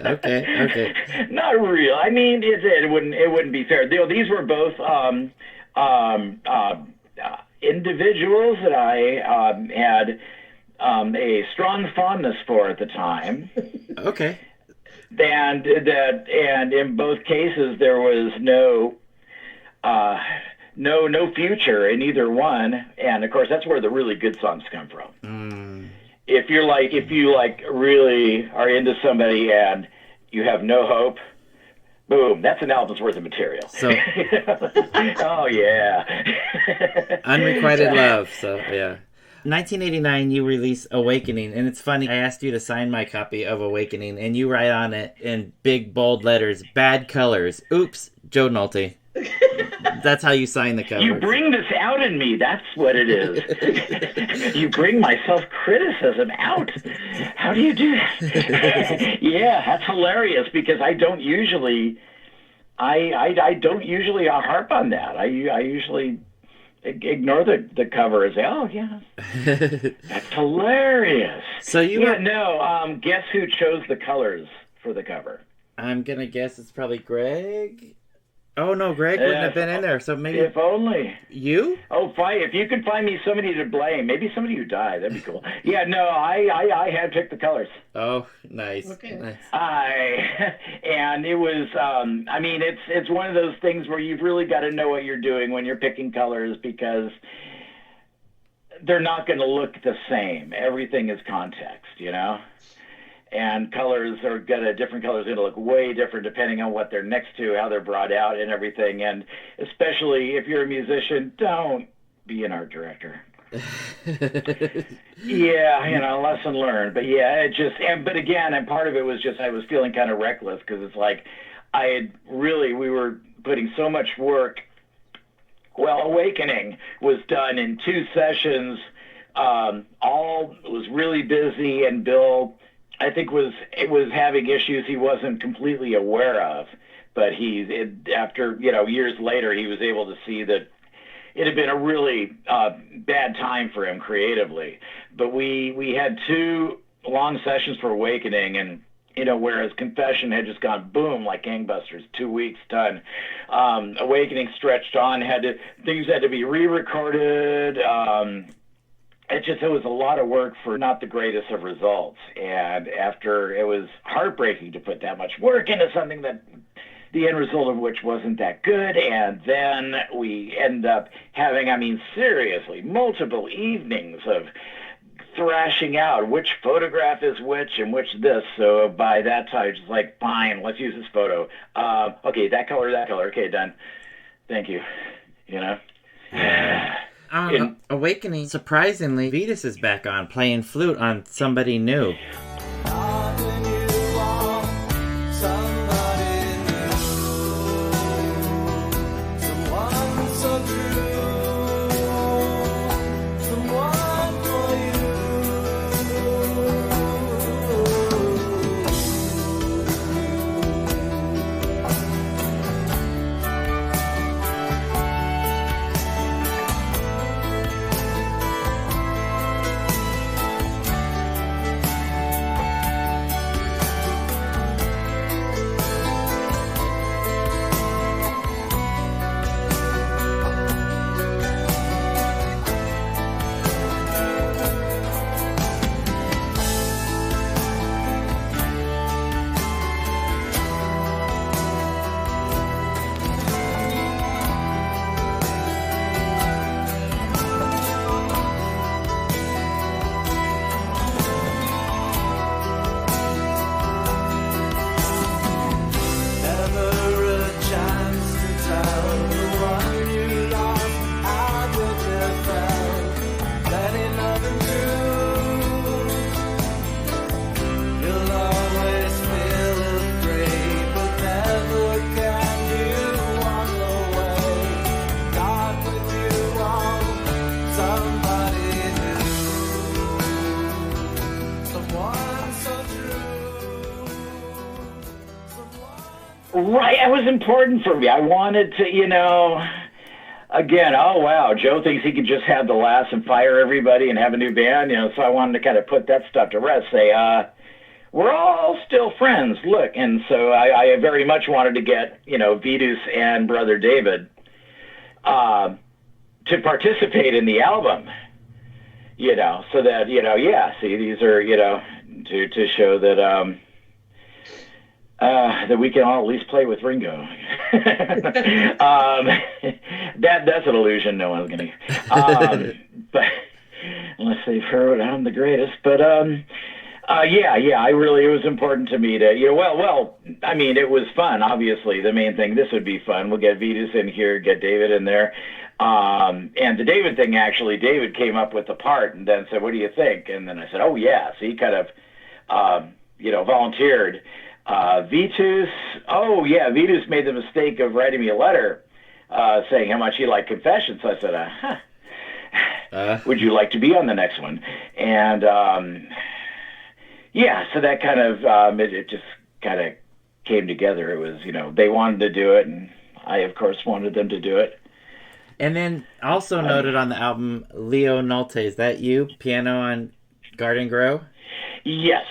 Okay. Not real. I mean, it wouldn't be fair. These were both individuals that I had a strong fondness for at the time. Okay. And in both cases there was no future in either one. And of course that's where the really good songs come from. Mm. If you really are into somebody and you have no hope, boom, that's an album's worth of material. So, oh yeah. Unrequited Love. So yeah. 1989, you release Awakening, and it's funny. I asked you to sign my copy of Awakening, and you write on it in big bold letters, "Bad colors." Oops, Joe Nolte. That's how you sign the cover. You bring this out in me. That's what it is. You bring my self-criticism out. How do you do that? Yeah, that's hilarious because I don't usually I don't usually harp on that. I usually ignore the cover and say, oh, yeah, that's hilarious. So guess who chose the colors for the cover? I'm going to guess it's probably Greg. Oh, no, Greg wouldn't have been in there, so maybe... If only. You? Oh, fine. If you could find me somebody to blame, maybe somebody who died, that'd be cool. Yeah, no, I had picked the colors. Oh, nice. Okay. Nice. And it was, it's one of those things where you've really got to know what you're doing when you're picking colors, because they're not going to look the same. Everything is context, you know? And colors are different colors are going to look way different depending on what they're next to, how they're brought out and everything. And especially if you're a musician, don't be an art director. Yeah, lesson learned. But yeah, but again, and part of it was just, I was feeling kind of reckless, because it's like, we were putting so much work. Well, Awakening was done in 2 sessions. All was really busy, and Bill, I think was having issues he wasn't completely aware of, but after years later, he was able to see that it had been a really bad time for him creatively. But we had 2 long sessions for Awakening, and whereas Confession had just gone boom like gangbusters, 2 weeks done. Awakening stretched on, things had to be re-recorded. It was a lot of work for not the greatest of results. And after, it was heartbreaking to put that much work into something that the end result of which wasn't that good. And then we end up having, seriously, multiple evenings of thrashing out which photograph is which and which this. So by that time, it's just like, fine, let's use this photo. Okay, that color, okay, done. Thank you. Awakening, surprisingly, Vetus is back on playing flute on Somebody New. Right, it was important for me. I wanted to, again, oh, wow, Joe thinks he could just have the laughs and fire everybody and have a new band, so I wanted to kind of put that stuff to rest, say, we're all still friends, look. And so I very much wanted to get, Vitus and Brother David to participate in the album, so that, see, these are, to show that, that we can all at least play with Ringo. That's an illusion no one's going to. But unless they've heard I'm the greatest. But it was important to me to, it was fun. Obviously, the main thing. This would be fun. We'll get Vitus in here, get David in there. And the David thing, actually, David came up with the part and then said, "What do you think?" And then I said, "Oh yeah." So he kind of, volunteered. Vitus made the mistake of writing me a letter saying how much he liked Confession. So I said, would you like to be on the next one? And so that kind of it just kind of came together. It was, they wanted to do it, and I, of course, wanted them to do it. And then also noted on the album, Leo Nolte. Is that you? Piano on Garden Grow? Yes.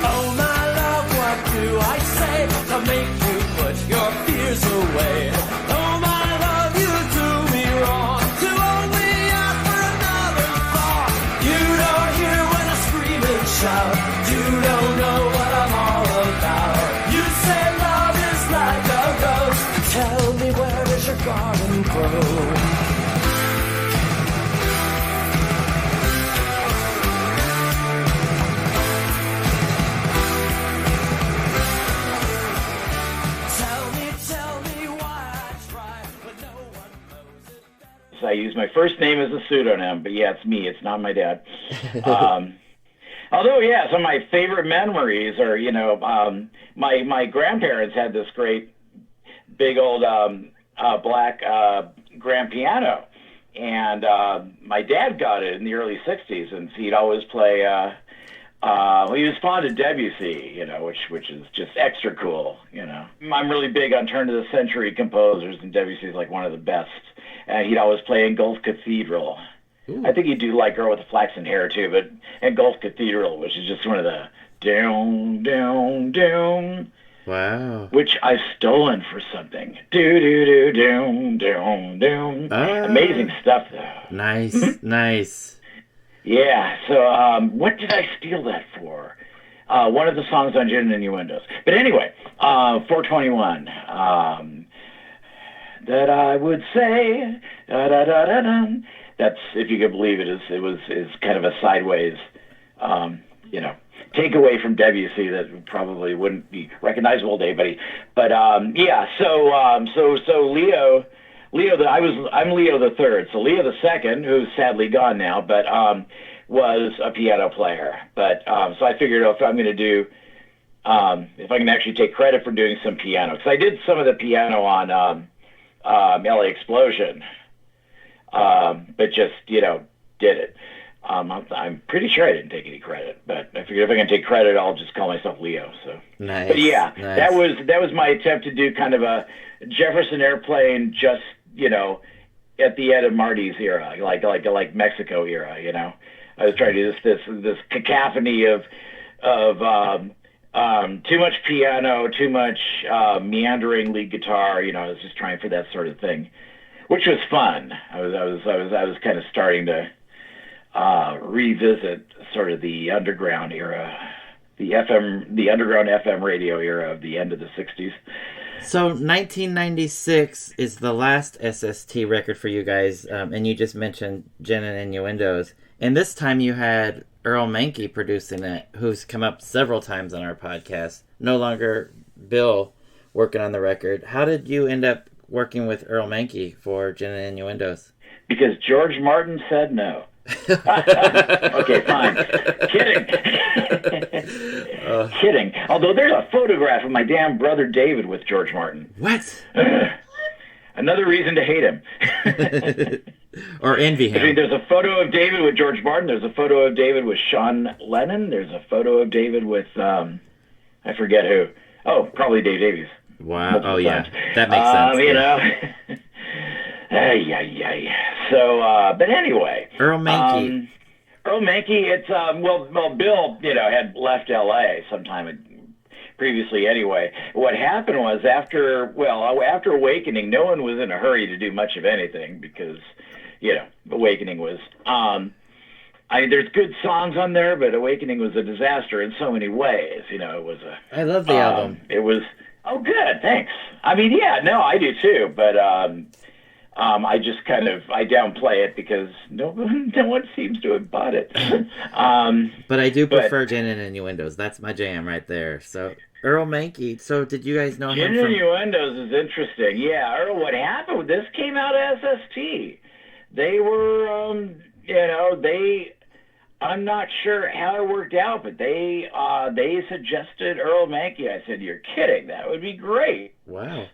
Oh my love, what do I say to make you put your fears away? Oh my love, you do me wrong to only ask for another thought. You don't hear when I scream and shout. You don't know what I'm all about. You say love is like a ghost. Tell me, where does your garden grow? I use my first name as a pseudonym, but yeah, it's me. It's not my dad. Although, yeah, some of my favorite memories are, my grandparents had this great big old black grand piano, and my dad got it in the early '60s, and he'd always play. He was fond of Debussy, which is just extra cool. I'm really big on turn of the century composers, and Debussy's like one of the best. And he'd always play in Gulf Cathedral. Ooh. I think he'd do like Girl with the Flaxen Hair too, but in Gulf Cathedral, which is just one of the down, down, down. Wow. Which I've stolen for something. Do do do down, down, down. Amazing stuff though. Nice. Yeah. So what did I steal that for? One of the songs on Gin Innuendoes. But anyway, 421. That I would say, da da da da da. That's, if you could believe it, is kind of a sideways, takeaway from Debussy that probably wouldn't be recognizable to anybody. But yeah, so Leo, I'm Leo the Third. So Leo the Second, who's sadly gone now, but was a piano player. But so I figured if I'm going to do, if I can actually take credit for doing some piano, because I did some of the piano on. LA Explosion, but just, did it. I'm pretty sure I didn't take any credit, but I figured if I can take credit, I'll just call myself Leo. So, nice. But yeah, nice. That was my attempt to do kind of a Jefferson Airplane, just, at the end of Marty's era, like Mexico era, I was trying to do this cacophony of too much piano, too much meandering lead guitar. I was just trying for that sort of thing, which was fun. I was kind of starting to revisit sort of the underground era, the underground FM radio era of the end of the '60s. So 1996 is the last SST record for you guys, and you just mentioned Gin and Innuendoes, and this time you had Earl Mankey producing it, who's come up several times on our podcast. No longer Bill working on the record. How did you end up working with Earl Mankey for Gin and Innuendoes? Because George Martin said no. Okay, fine. Kidding. Kidding. Although there's a photograph of my damn brother David with George Martin. What? Another reason to hate him. Or envy him. I mean, there's a photo of David with George Martin. There's a photo of David with Sean Lennon. There's a photo of David with, I forget who. Oh, probably Dave Davies. Wow. Oh, yeah. That makes sense. Ay. So, but anyway. Earl Mankey. It's, well, Bill, had left L.A. sometime previously anyway. What happened was after Awakening, no one was in a hurry to do much of anything because, Awakening was, there's good songs on there, but Awakening was a disaster in so many ways. It was I love the album. It was, oh, good, thanks. I mean, yeah, no, I do too, but I just I downplay it because no one seems to have bought it. But I do prefer Gin and Innuendoes. That's my jam right there. So Earl Mankey. So did you guys know him from... Gin and Innuendoes is interesting. Yeah, Earl, what happened? This came out of SST. They were, I'm not sure how it worked out, but they suggested Earl Mankey. I said, "You're kidding. That would be great." Wow.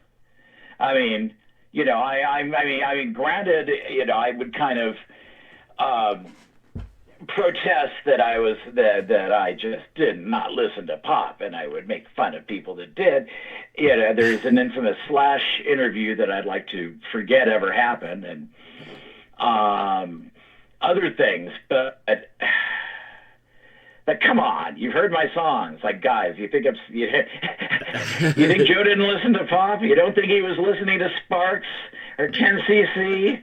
I mean, I mean, granted, I would kind of protest that I just did not listen to pop, and I would make fun of people that did. There's an infamous Slash interview that I'd like to forget ever happened, and other things, but come on, you've heard my songs. Like, guys, you think you think Joe didn't listen to pop? You don't think he was listening to Sparks or 10cc?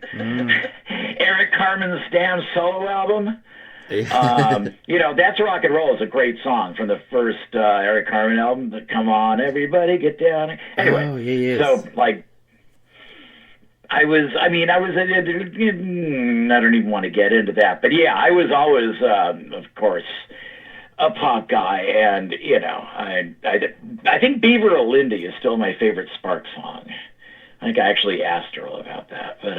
Eric Carmen's damn solo album? That's Rock and Roll is a great song from the first Eric Carmen album. Come on, everybody, get down. Anyway, so like, I don't even want to get into that, but yeah, I was always, of course, a pop guy, and I think Beaver or Lindy is still my favorite Sparks song. I think I actually asked Earl about that, but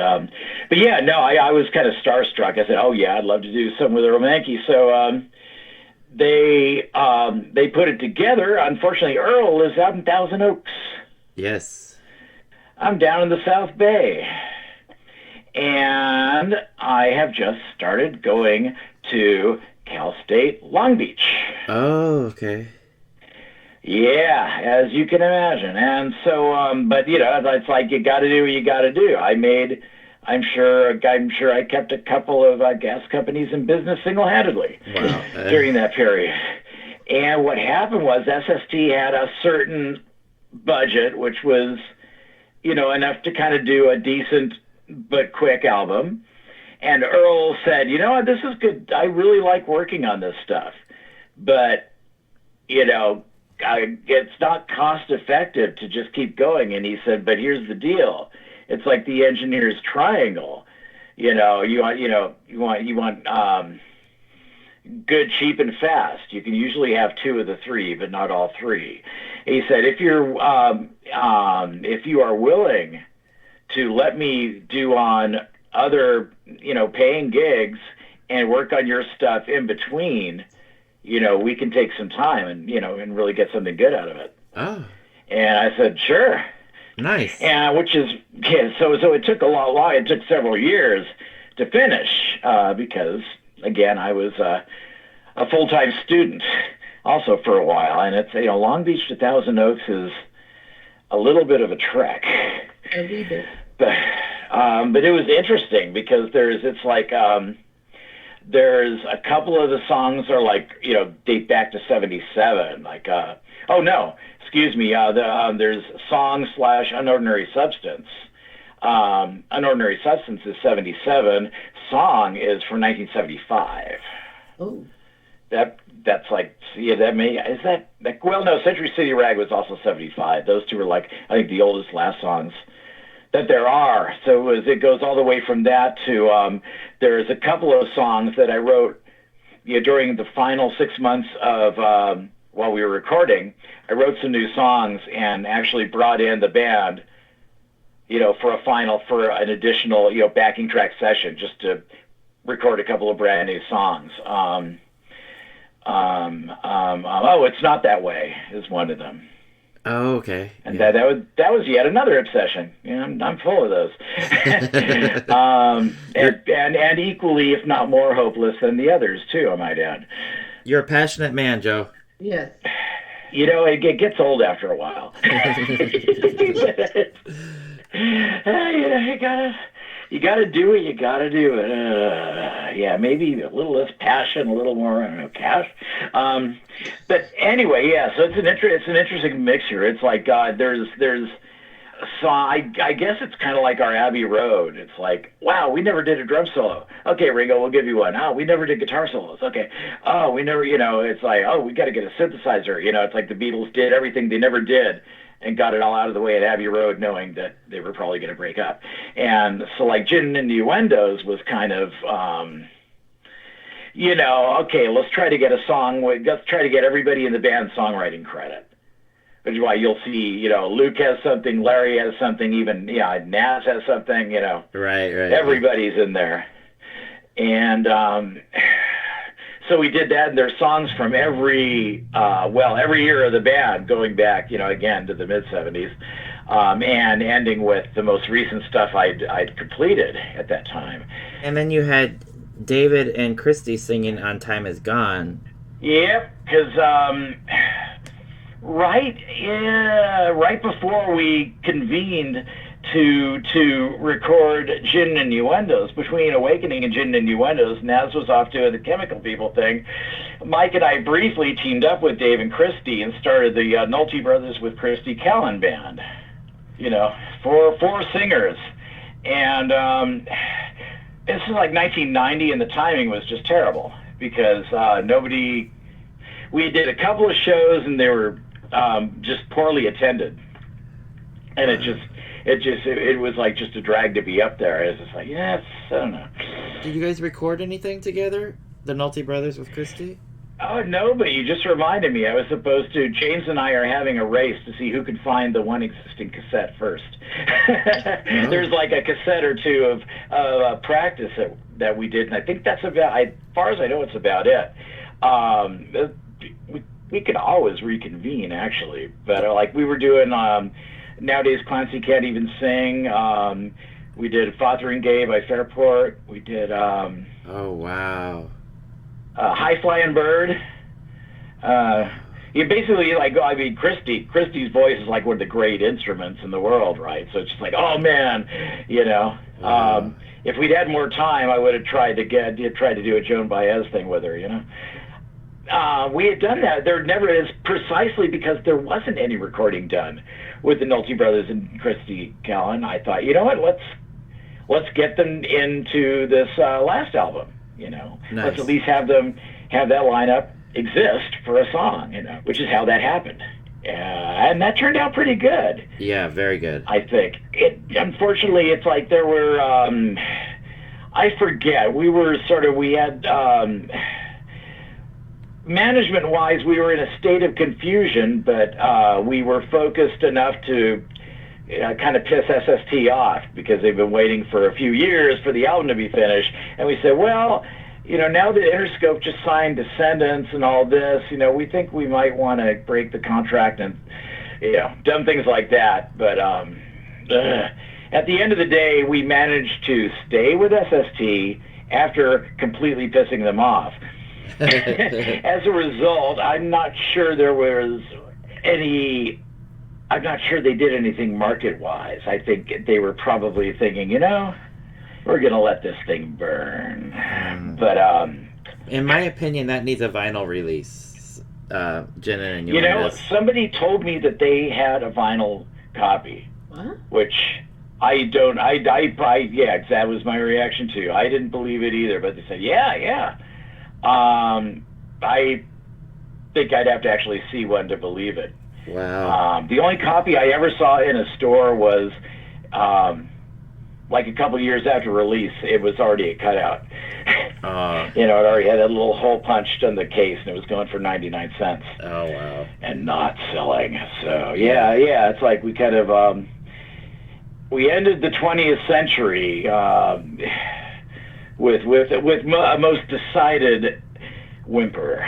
yeah, no, I was kind of starstruck. I said, oh yeah, I'd love to do something with the Romanki. So they put it together. Unfortunately, Earl lives out in Thousand Oaks. Yes. I'm down in the South Bay, and I have just started going to Cal State Long Beach. Oh, okay. Yeah, as you can imagine. And so, but it's like you got to do what you got to do. I'm sure I kept a couple of gas companies in business single-handedly during that period. And what happened was SST had a certain budget, which was, enough to kind of do a decent but quick album. And Earl said, this is good. I really like working on this stuff. But, it's not cost effective to just keep going. And he said, but here's the deal. It's like the engineer's triangle. You want good, cheap, and fast. You can usually have two of the three, but not all three. He said, if you are willing to let me do on other, paying gigs and work on your stuff in between, we can take some time and, and really get something good out of it. Oh. And I said, sure. Nice. And so it took a long, it took several years to finish, because again, I was a full-time student also for a while. And it's, Long Beach to Thousand Oaks is a little bit of a trek. A wee bit. But it was interesting because there's a couple of the songs are like, date back to 77. Like, there's Song / Unordinary Substance. Unordinary Substance is 77. Song is from 1975. Oh. That's like, Century City Rag was also 75. Those two were like, I think the oldest last songs that there are. So it goes all the way from that to, there's a couple of songs that I wrote during the final 6 months of, while we were recording. I wrote some new songs and actually brought in the band, for an additional, backing track session just to record a couple of brand new songs. It's Not That Way is one of them. Oh, okay. And that was yet another obsession. I'm full of those. And equally, if not more hopeless than the others too, I might add. You're a passionate man, Joe. Yes. It gets old after a while. You gotta do what you gotta do. Maybe a little less passion, a little more, I don't know, cash. But anyway, yeah. So it's an interesting mixture. It's like there's so I guess it's kind of like our Abbey Road. It's like, wow, we never did a drum solo. Okay, Ringo, we'll give you one. Oh, we never did guitar solos. Okay. Oh, we never, it's like, oh, we got to get a synthesizer. It's like the Beatles did everything they never did and got it all out of the way at Abbey Road, knowing that they were probably going to break up. And so like Gin Innuendoes was kind of, okay, let's try to get everybody in the band songwriting credit. Which is why you'll see, Luke has something, Larry has something, even, Naz has something, Right. Everybody's in there. And so we did that, and there's songs from every year of the band, going back, again, to the mid-'70s. and ending with the most recent stuff I'd completed at that time. And then you had David and Christy singing on Time Is Gone. Yep, because right before we convened to record Gin Innuendoes, between Awakening and Gin Innuendoes, Naz was off doing the Chemical People thing. Mike and I briefly teamed up with Dave and Christy and started the Nolte Brothers with Christy Callan band. You know, four singers. And this is like 1990, and the timing was just terrible because we did a couple of shows and they were just poorly attended. And it was like just a drag to be up there. It was just like, yes, I don't know. Did you guys record anything together? The Nolte Brothers with Christy? Oh, no, but you just reminded me. I was supposed to, James and I are having a race to see who can find the one existing cassette first. There's like a cassette or two of practice that we did, and I think that's about, as far as I know, it's about it. We could always reconvene, actually, but like we were doing, nowadays Clancy Can't Even Sing. We did Fotheringay by Fairport. We did, oh, wow. High Flying Bird. You basically, like, I mean, Christy's voice is like one of the great instruments in the world, right? So it's just like, oh man, you know. If we'd had more time, I would have tried to do a Joan Baez thing with her, you know. We had done that. There never is, precisely because there wasn't any recording done with the Nolte Brothers and Christy Callan. I thought, you know what, let's get them into this last album. You know, nice. Let's at least have that lineup exist for a song, you know, which is how that happened. And that turned out pretty good. Yeah, very good. I think. Unfortunately, it's like there were, I forget, we had, management-wise, we were in a state of confusion, but we were focused enough to kind of piss SST off because they've been waiting for a few years for the album to be finished. And we said, well, you know, now that Interscope just signed Descendants and all this, you know, we think we might want to break the contract and, you know, dumb things like that. But at the end of the day, we managed to stay with SST after completely pissing them off. As a result, I'm not sure they did anything market-wise. I think they were probably thinking, you know, we're going to let this thing burn. But in my opinion, that needs a vinyl release. Gin and you know, somebody told me that they had a vinyl copy. What? Which I don't. Yeah, that was my reaction too. I didn't believe it either, but they said, yeah. I think I'd have to actually see one to believe it. Wow. The only copy I ever saw in a store was like a couple years after release. It was already a cutout. You know, it already had a little hole punched on the case, and it was going for 99 cents. Oh, wow. And not selling. So, yeah, it's like we kind of, we ended the 20th century with a most decided whimper.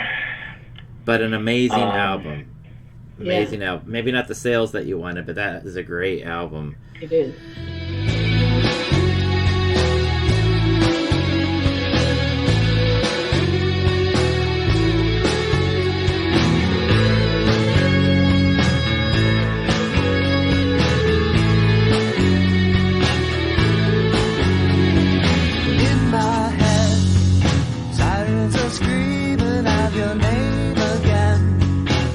But an amazing album. Amazing album. Maybe not the sales that you wanted, but that is a great album. It is.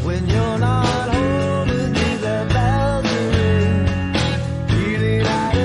When you're not holding me, the bells are ring. Feeling out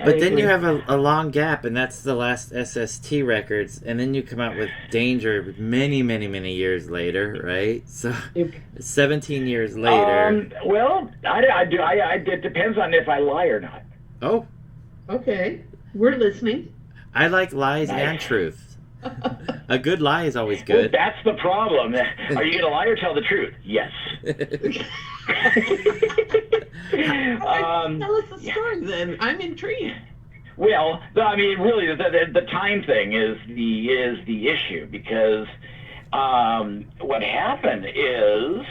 But then you have a long gap, and that's the last SST records, and then you come out with Danger many, many, many years later, right? So 17 years later. Well, it depends on if I lie or not. Oh. Okay, we're listening. I like lies and truth. A good lie is always good. Well, that's the problem. Are you going to lie or tell the truth? Yes. Tell us the story then. I'm intrigued. Well, I mean, really, the time thing is the issue, because what happened is,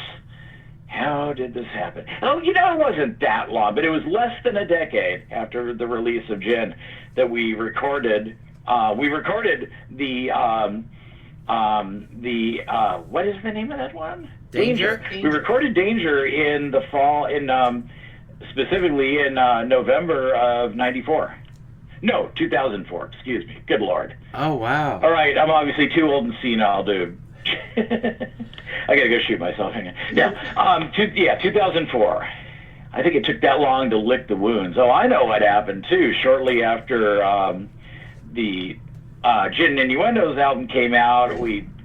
how did this happen? Oh, it wasn't that long, but it was less than a decade after the release of GIN that we recorded. We recorded the what is the name of that one? Danger. We recorded Danger in the fall, specifically in November of '94. No, 2004. Excuse me. Good Lord. Oh wow. All right, I'm obviously too old and senile, dude. I gotta go shoot myself. Hang on. Yeah, 2004. I think it took that long to lick the wounds. Oh, I know what happened too. Shortly after the GIN Innuendoes album came out,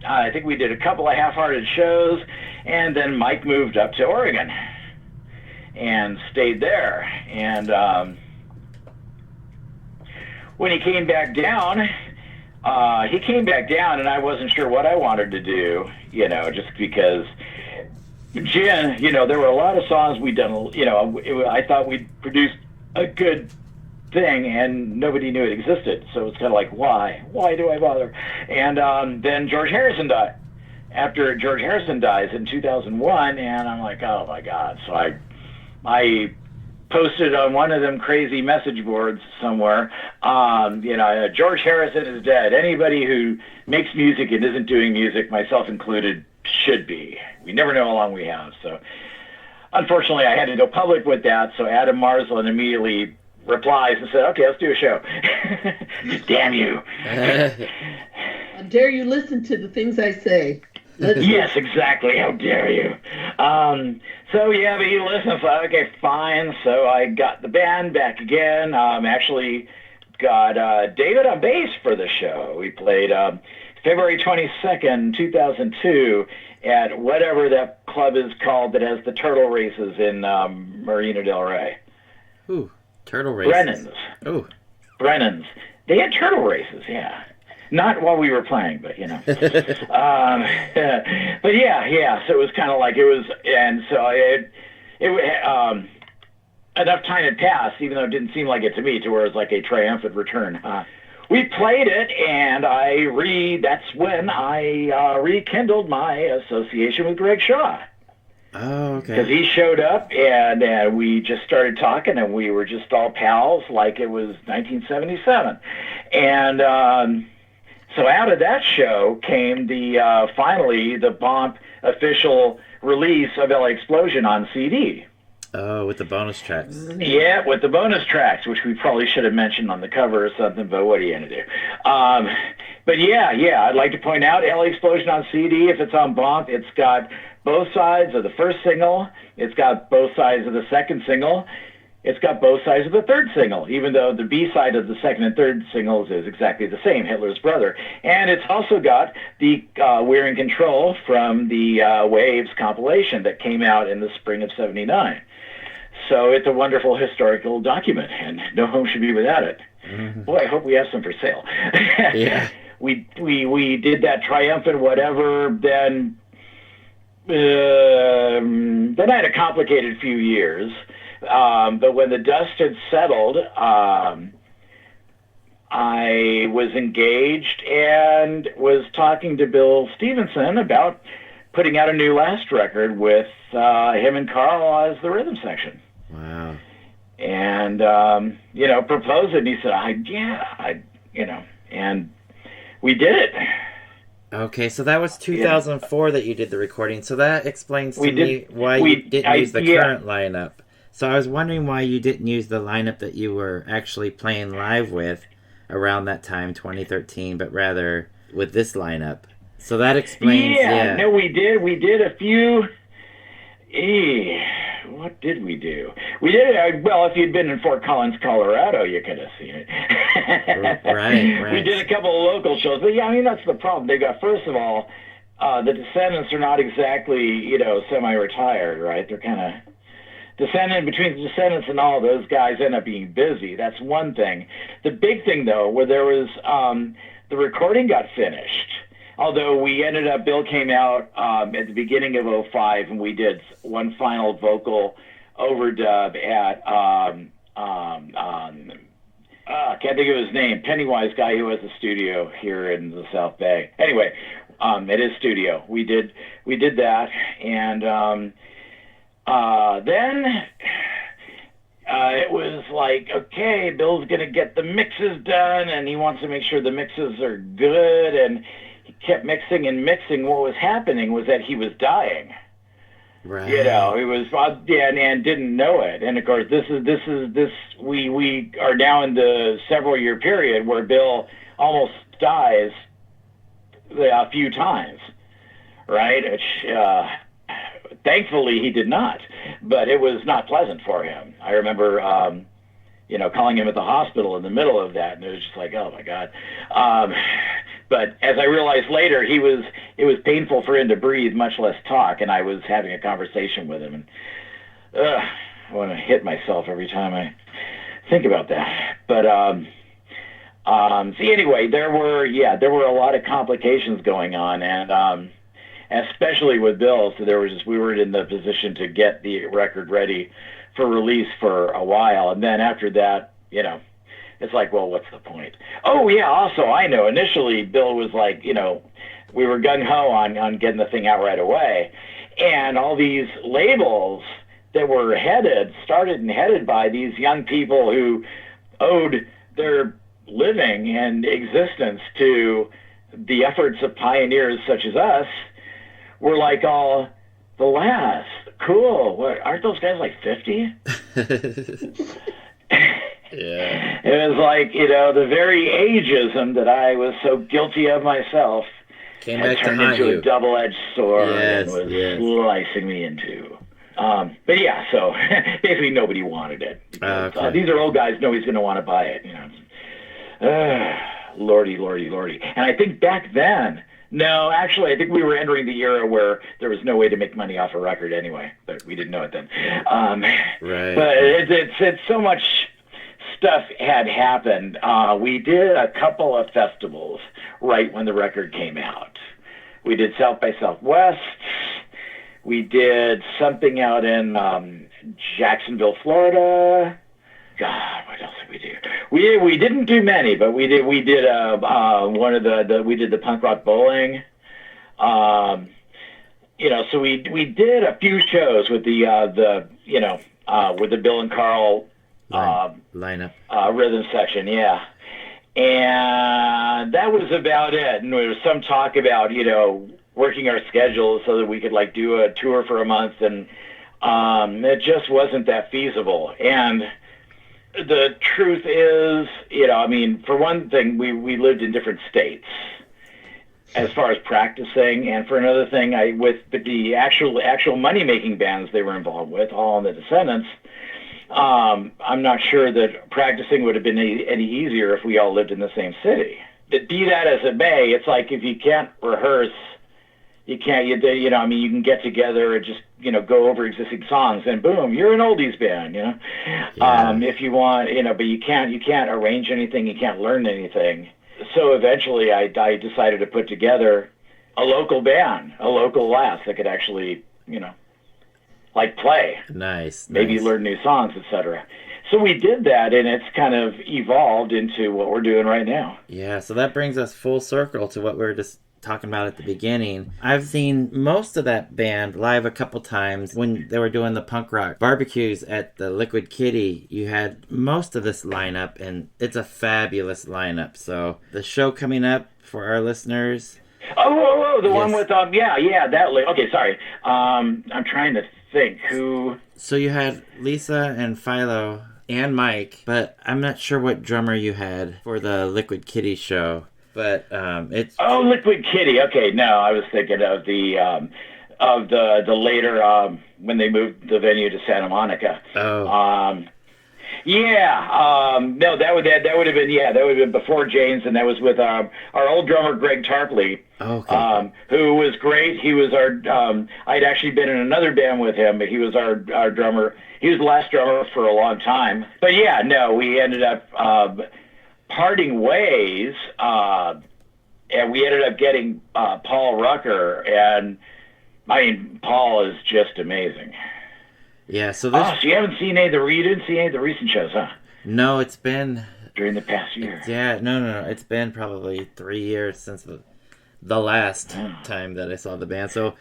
I think we did a couple of half-hearted shows, and then Mike moved up to Oregon and stayed there. And when he came back down, and I wasn't sure what I wanted to do, just because GIN, there were a lot of songs we'd done, I thought we'd produced a good thing, and nobody knew it existed. So it's kind of like, why do I bother? And then George Harrison died. After George Harrison dies in 2001, and I'm like, oh my God. So I posted on one of them crazy message boards somewhere, George Harrison is dead. Anybody who makes music and isn't doing music, myself included, should be. We never know how long we have. So unfortunately, I had to go public with that. So Adam Marsland immediately replies and said, okay, let's do a show. Damn you. How dare you listen to the things I say? Yes, exactly. How dare you? So yeah, but he listened. So okay, fine. So I got the band back again. Actually got David on bass for the show. We played February 22nd, 2002 at whatever that club is called that has the turtle races in Marina Del Rey. Ooh, turtle races. Brennan's. Ooh. Brennan's. They had turtle races, yeah. Not while we were playing, but but yeah. So it was kind of like and so enough time had passed, even though it didn't seem like it to me, to where it was like a triumphant return. We played it, and that's when I rekindled my association with Greg Shaw. Oh, okay. Because he showed up, and we just started talking, and we were just all pals like it was 1977. And so out of that show came finally the Bomp official release of LA Explosion on CD. Oh, with the bonus tracks. Yeah, with the bonus tracks, which we probably should have mentioned on the cover or something, but what are you going to do? But yeah, I'd like to point out LA Explosion on CD, if it's on Bomp, it's got both sides of the first single, it's got both sides of the second single, it's got both sides of the third single, even though the B-side of the second and third singles is exactly the same, Hitler's Brother. And it's also got the We're in Control from the Waves compilation that came out in the spring of '79. So it's a wonderful historical document, and no home should be without it. Mm-hmm. Boy, I hope we have some for sale. Yeah. We did that triumphant whatever, then I had a complicated few years. But when the dust had settled, I was engaged and was talking to Bill Stevenson about putting out a new Last record with him and Carl as the rhythm section. Wow. And, proposed it, and he said, and we did it. Okay, so that was 2004 that you did the recording, so that explains to me why you didn't use the current lineup. So I was wondering why you didn't use the lineup that you were actually playing live with around that time, 2013, but rather with this lineup. So that explains, No, we did a few... what did we do? We did, well, if you'd been in Fort Collins, Colorado, you could have seen it. Right. We did a couple of local shows. But, yeah, I mean, that's the problem. They got, first of all, the Descendants are not exactly, semi-retired, right? They're kind of... between the Descendants and all those guys end up being busy. That's one thing. The big thing, though, where there was the recording got finished. Although Bill came out at the beginning of '05, and we did one final vocal overdub at, I can't think of his name, Pennywise guy who has a studio here in the South Bay. Anyway, at his studio. We did that, and then it was like, okay, Bill's going to get the mixes done, and he wants to make sure the mixes are good, and he kept mixing and mixing. What was happening was that he was dying. Right. He was, and didn't know it. And of course, we are now in the several-year period where Bill almost dies a few times, right? Thankfully, he did not, but it was not pleasant for him. I remember, calling him at the hospital in the middle of that, and it was just like, oh my God. But as I realized later, it was painful for him to breathe, much less talk, and I was having a conversation with him, and I want to hit myself every time I think about that. But anyway, there were a lot of complications going on, and especially with Bill. So we were in the position to get the record ready for release for a while, and then after that, it's like, well, what's the point? Oh yeah, also I know initially Bill was like, we were gung-ho on getting the thing out right away, and all these labels that were started and headed by these young people who owed their living and existence to the efforts of pioneers such as us, were like, all the last, cool, what, aren't those guys like 50? Yeah. It was like, the very ageism that I was so guilty of myself Came had back to turned haunt into you. a double-edged sword Yes, and was yes. slicing me in two. But yeah, so basically nobody wanted it. Because, Okay. these are old guys, nobody's going to want to buy it. Lordy. And I think back then, no, actually, I think we were entering the era where there was no way to make money off a record anyway, but we didn't know it then. Right. But it's so much stuff had happened. We did a couple of festivals right when the record came out. We did South by Southwest. We did something out in Jacksonville, Florida. God, what else did we do? We didn't do many, but we did we did the punk rock bowling. So we did a few shows with the Bill and Carl lineup rhythm section, yeah. And that was about it. And there was some talk about, working our schedules so that we could do a tour for a month, and it just wasn't that feasible. And the truth is, for one thing, we lived in different states as far as practicing, and for another thing, with the actual money-making bands they were involved with, all in the Descendants, I'm not sure that practicing would have been any easier if we all lived in the same city. But be that as it may, it's like if you can't rehearse, you can get together and just, go over existing songs, and boom, you're an oldies band, Yeah. If you want, but you can't arrange anything, you can't learn anything. So eventually I decided to put together a local band, a local lass that could actually, play. Nice. Maybe learn new songs, etc. So we did that, and it's kind of evolved into what we're doing right now. Yeah, so that brings us full circle to what we were just talking about at the beginning. I've seen most of that band live a couple times when they were doing the punk rock barbecues at the Liquid Kitty. You had most of this lineup, and it's a fabulous lineup. So the show coming up for our listeners. The one with okay, sorry. I'm trying to think who. So you had Lisa and Philo and Mike, but I'm not sure what drummer you had for the Liquid Kitty show. But it's... Oh, Liquid Kitty. Okay, no, I was thinking of the of the later when they moved the venue to Santa Monica. Oh. No, that would have been before Jane's, and that was with our old drummer Greg Tarpley, who was great. He was our. I'd actually been in another band with him, but he was our drummer. He was the last drummer for a long time. But yeah, no, we ended up parting ways, and we ended up getting Paul Rucker, and I mean, Paul is just amazing. Yeah, so so you haven't seen any of the recent shows, huh? No, it's been during the past year. Yeah, no. It's been probably 3 years since the last time that I saw the band. So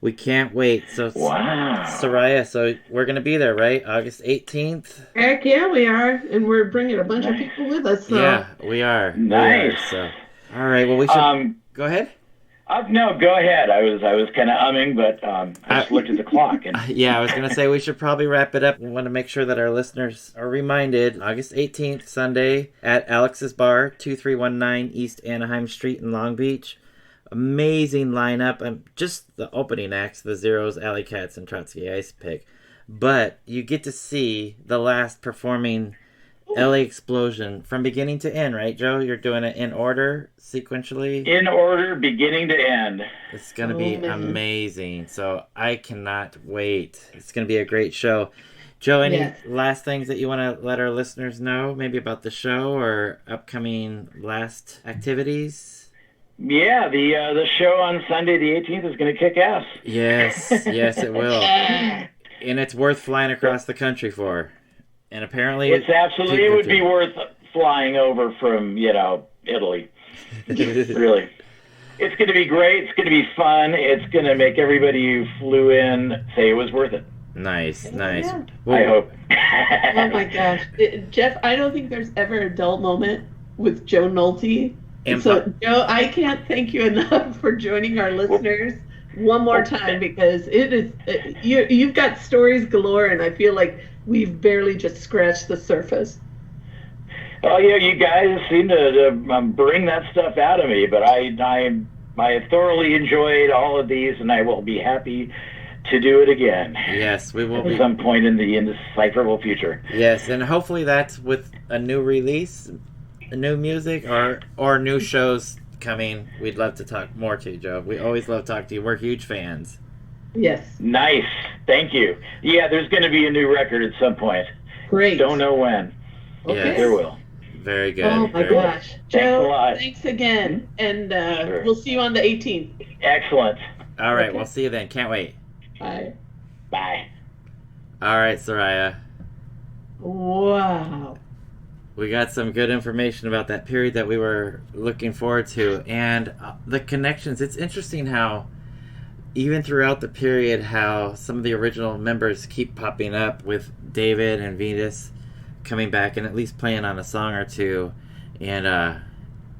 we can't wait. So wow, Soraya, so we're gonna be there, right? August 18th. Heck yeah, we are, and we're bringing a bunch of people with us. So. Yeah, we are. Nice. So, all right. Well, we should go ahead. No, go ahead. I was kind of umming, but I just looked at the clock. And... Yeah, I was going to say we should probably wrap it up. We want to make sure that our listeners are reminded. August 18th, Sunday, at Alex's Bar, 2319 East Anaheim Street in Long Beach. Amazing lineup. Just the opening acts, the Zeros, Alley Cats, and Trotsky Ice Pick. But you get to see the last performing LA Explosion from beginning to end, right, Joe? You're doing it in order, sequentially? In order, beginning to end. It's going to be amazing. So I cannot wait. It's going to be a great show. Joe, any last things that you want to let our listeners know, maybe about the show or upcoming last activities? Yeah, the show on Sunday the 18th is going to kick ass. Yes, it will. And it's worth flying across the country for. And apparently it would be worth flying over from, Italy. Really. It's going to be great. It's going to be fun. It's going to make everybody who flew in say it was worth it. Nice. Yeah. Well, I hope. Oh my gosh. Jeff, I don't think there's ever a dull moment with Joe Nolte. So, Joe, I can't thank you enough for joining our listeners one more time, because you've got stories galore, and I feel like we've barely just scratched the surface. Oh yeah, you guys seem to bring that stuff out of me, but I thoroughly enjoyed all of these, and I will be happy to do it again. Yes, we will at some point in the indecipherable future. Yes, and hopefully that's with a new release, new music, or new shows coming. We'd love to talk more to you, Joe. We always love talking to you. We're huge fans. Yes. Nice. Thank you. Yeah, there's going to be a new record at some point. Great. Don't know when. Okay. Yes. There will. Very good. Oh my gosh. Joe, thanks again. And Sure. We'll see you on the 18th. Excellent. All right, we'll see you then. Can't wait. Bye. Bye. All right, Soraya. Wow. We got some good information about that period that we were looking forward to, and the connections. It's interesting how even throughout the period, how some of the original members keep popping up, with David and Venus coming back and at least playing on a song or two. And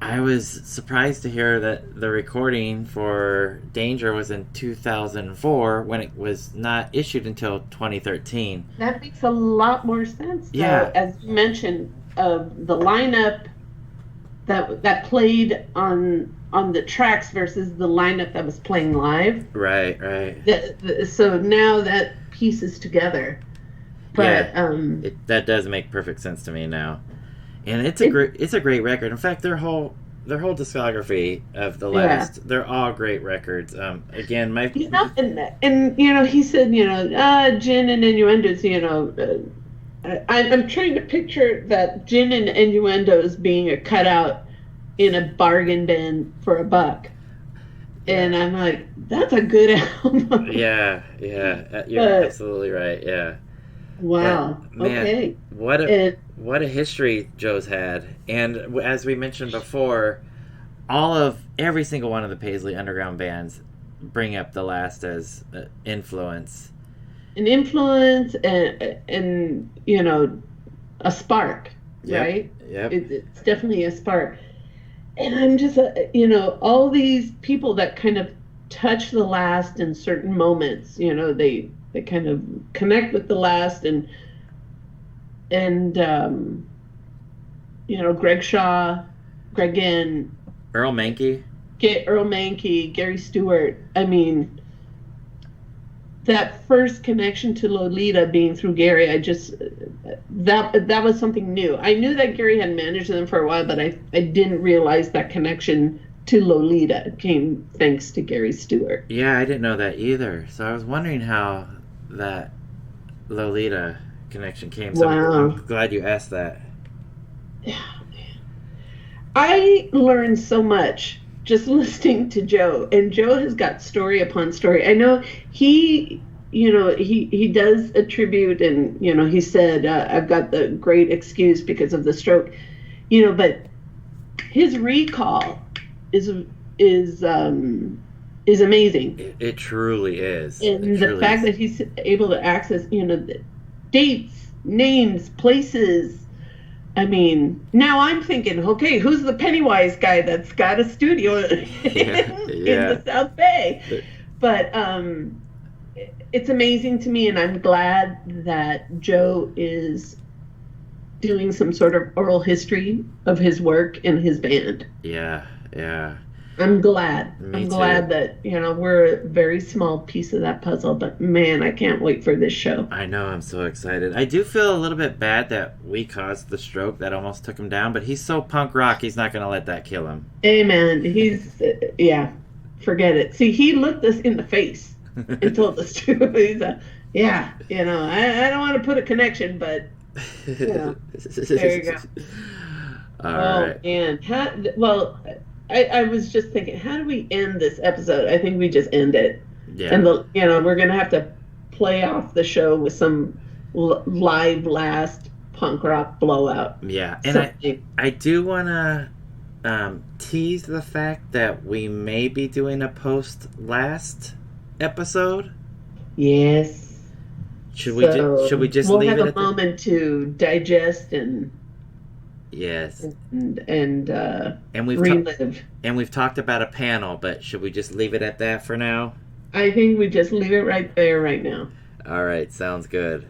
I was surprised to hear that the recording for Danger was in 2004 when it was not issued until 2013. That makes a lot more sense, though. Yeah. As you mentioned, the lineup that played on the tracks versus the lineup that was playing live. Right. So now that pieces together. But that does make perfect sense to me now, and it's a great record. In fact, their whole discography of the last, they're all great records. Again, and he said, Gin and Innuendoes. I'm trying to picture that Gin and Innuendoes being a cutout in a bargain bin for $1. And I'm like, that's a good album. Yeah, you're absolutely right. Yeah. Wow. But, man, okay. What a history Joe's had, and as we mentioned before, every single one of the Paisley Underground bands bring up the last as influence. An influence and a spark, right? Yep. It's definitely a spark. And I'm just, all these people that kind of touch the last in certain moments, they kind of connect with the last, and Greg Shaw, Greg Ginn, Earl Mankey, Gary Stewart. I mean, that first connection to Lolita being through Gary, I just that was something new. I knew that Gary had managed them for a while, but I didn't realize that connection to Lolita came thanks to Gary Stewart. Yeah, I didn't know that either. So I was wondering how that Lolita connection came. So Wow. I'm glad you asked that. Yeah, man. I learned so much just listening to Joe, and Joe has got story upon story. I know he does attribute, and he said, I've got the great excuse because of the stroke, but his recall is amazing. It truly is. And the fact that he's able to access, the dates, names, places. I mean, now I'm thinking, okay, who's the Pennywise guy that's got a studio in the South Bay? But it's amazing to me, and I'm glad that Joe is doing some sort of oral history of his work and his band. Yeah. I'm glad. Me I'm glad that, we're a very small piece of that puzzle, but man, I can't wait for this show. I know, I'm so excited. I do feel a little bit bad that we caused the stroke that almost took him down, but he's so punk rock, he's not going to let that kill him. Hey, man, he's, forget it. See, he looked us in the face and told us to. He's I don't want to put a connection, but, there you go. All right. And I was just thinking, how do we end this episode? I think we just end it. Yeah. And we're gonna have to play off the show with some live last punk rock blowout. Yeah, and I do want to tease the fact that we may be doing a post last episode. Yes. Should we just leave it? We'll have a moment to digest and. Yes. And we've relive. We've talked about a panel, but should we just leave it at that for now? I think we just leave it right there right now. All right, sounds good.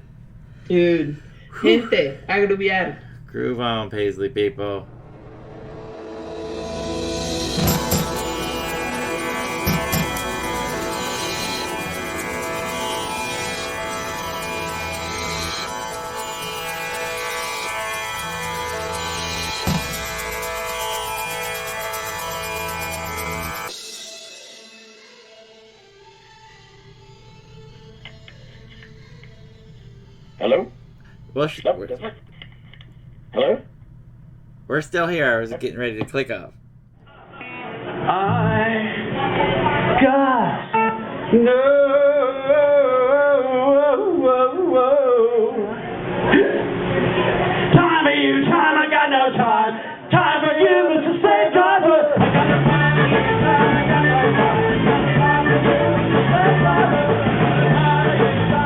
Dude. Gente, agrubiar. Groove on, Paisley people. Hello? Well, Hello? we're still here. I was getting ready to click off. I got no time for you, time. I got no time. Time for you, Mr. Slave Driver. I got no time for you, time. I got no time. Time for you, Mr. Slave Driver.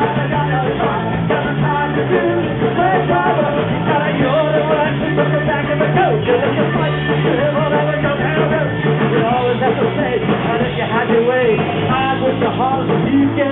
I got no time. Got no time for you, Mr. Slave Driver. You're the one who took the back of the coach. You're the fight. You're never go down the road. You always have to say, and if you had your way, I wish the heart of you get